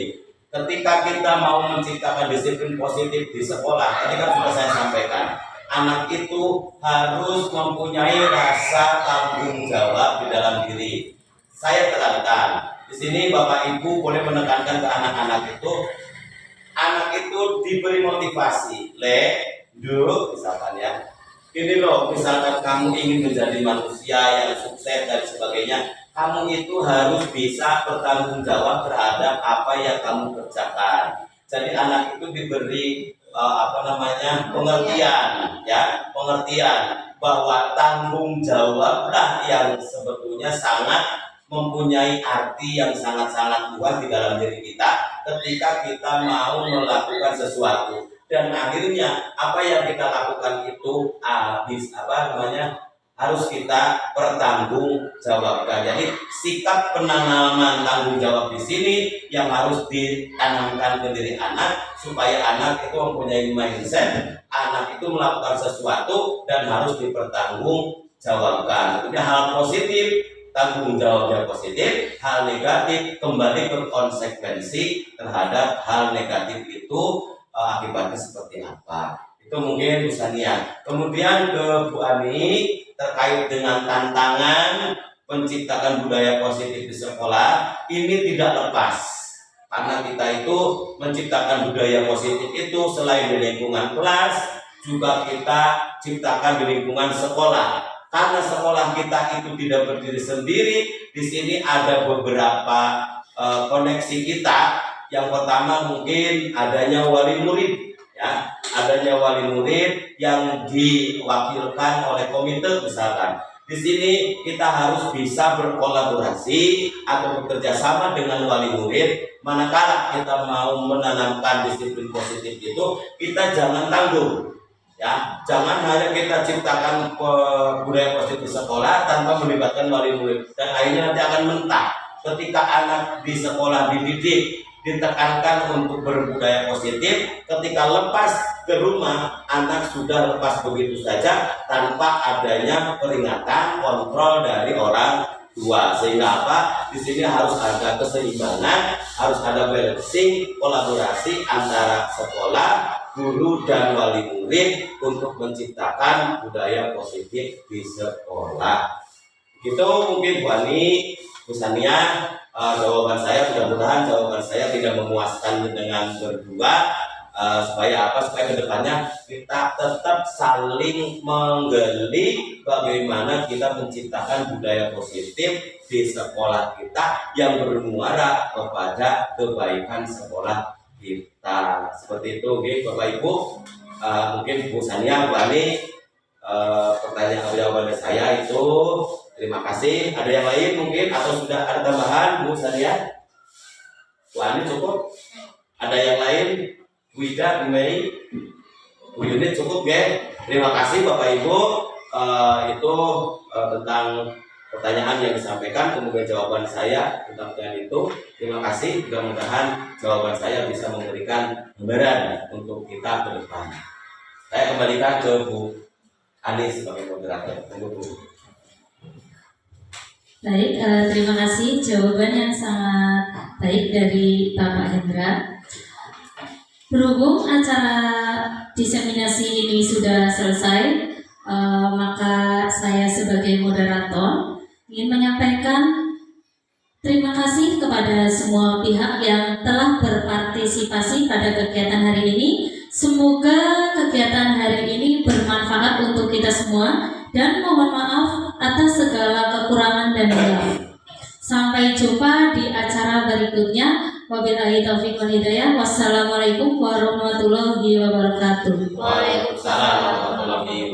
ketika kita mau menciptakan disiplin positif di sekolah, tadi kan sudah saya sampaikan, anak itu harus mempunyai rasa tanggung jawab di dalam diri. Saya tekankan, di sini Bapak Ibu boleh menekankan ke anak-anak itu diberi motivasi, misalkan ya. Ini loh, misalkan kamu ingin menjadi manusia yang sukses dan sebagainya, kamu itu harus bisa bertanggung jawab terhadap apa yang kamu kerjakan. Jadi anak itu diberi pengertian bahwa tanggung jawablah yang sebetulnya sangat mempunyai arti yang sangat-sangat luas di dalam diri kita ketika kita mau melakukan sesuatu. dan akhirnya apa yang kita lakukan itu harus kita pertanggungjawabkan. Jadi sikap penanaman tanggung jawab di sini yang harus ditanamkan ke diri anak supaya anak itu mempunyai mindset anak itu melakukan sesuatu dan harus dipertanggungjawabkan. Itu hal positif, tanggung jawabnya positif, hal negatif kembali ke konsekuensi terhadap hal negatif itu akibatnya seperti apa. Itu mungkin Bu Sania. Kemudian ke Bu Ani terkait dengan tantangan menciptakan budaya positif di sekolah, ini tidak lepas karena kita itu menciptakan budaya positif itu selain di lingkungan kelas juga kita ciptakan di lingkungan sekolah. Karena sekolah kita itu tidak berdiri sendiri, di sini ada beberapa koneksi kita. Yang pertama mungkin adanya wali murid, ya, adanya wali murid yang diwakilkan oleh komite misalkan. Di sini kita harus bisa berkolaborasi atau bekerja sama dengan wali murid. Manakala kita mau menanamkan disiplin positif itu, kita jangan tanggung. Ya, jangan hanya kita ciptakan budaya positif di sekolah tanpa melibatkan wali murid dan akhirnya nanti akan mentah. Ketika anak di sekolah dididik, ditekankan untuk berbudaya positif, ketika lepas ke rumah anak sudah lepas begitu saja tanpa adanya peringatan kontrol dari orang tua. Sehingga apa? Di sini harus ada keseimbangan, harus ada balancing, kolaborasi antara sekolah, guru dan wali murid untuk menciptakan budaya positif di sekolah. Gitu mungkin Bu Ani, Bu Sania, jawaban saya, mudah-mudahan jawaban saya tidak memuaskan dengan berdua, supaya apa? Supaya kedepannya kita tetap saling menggali bagaimana kita menciptakan budaya positif di sekolah kita yang bermuara kepada kebaikan sekolah kita. Seperti itu, Bapak Ibu. Mungkin Bu Sania, Bu Ani, pertanyaan jawaban saya itu terima kasih. Ada yang lain mungkin atau sudah ada tambahan, Bu Sania? Bu Ani cukup? Ada yang lain? Bu Ida, Bu Mei, Bu Yuni cukup ya? Terima kasih Bapak Ibu. Itu tentang pertanyaan yang disampaikan, kemudian jawaban saya tentang pertanyaan itu. Terima kasih. Mudah-mudahan jawaban saya bisa memberikan gambaran untuk kita ke depan. Saya kembalikan ke Bu Ani sebagai moderator. Tunggu Bu. Baik, terima kasih jawaban yang sangat baik dari Bapak Hendra. Berhubung acara diseminasi ini sudah selesai, maka saya sebagai moderator ingin menyampaikan terima kasih kepada semua pihak yang telah berpartisipasi pada kegiatan hari ini. Semoga kegiatan hari ini bermanfaat untuk kita semua dan mohon maaf atas segala kekurangan dan hilaf. Sampai jumpa di acara berikutnya. Wabillahi taufiq wal hidayah. Wassalamualaikum warahmatullahi wabarakatuh. Waalaikumsalam warahmatullahi wabarakatuh.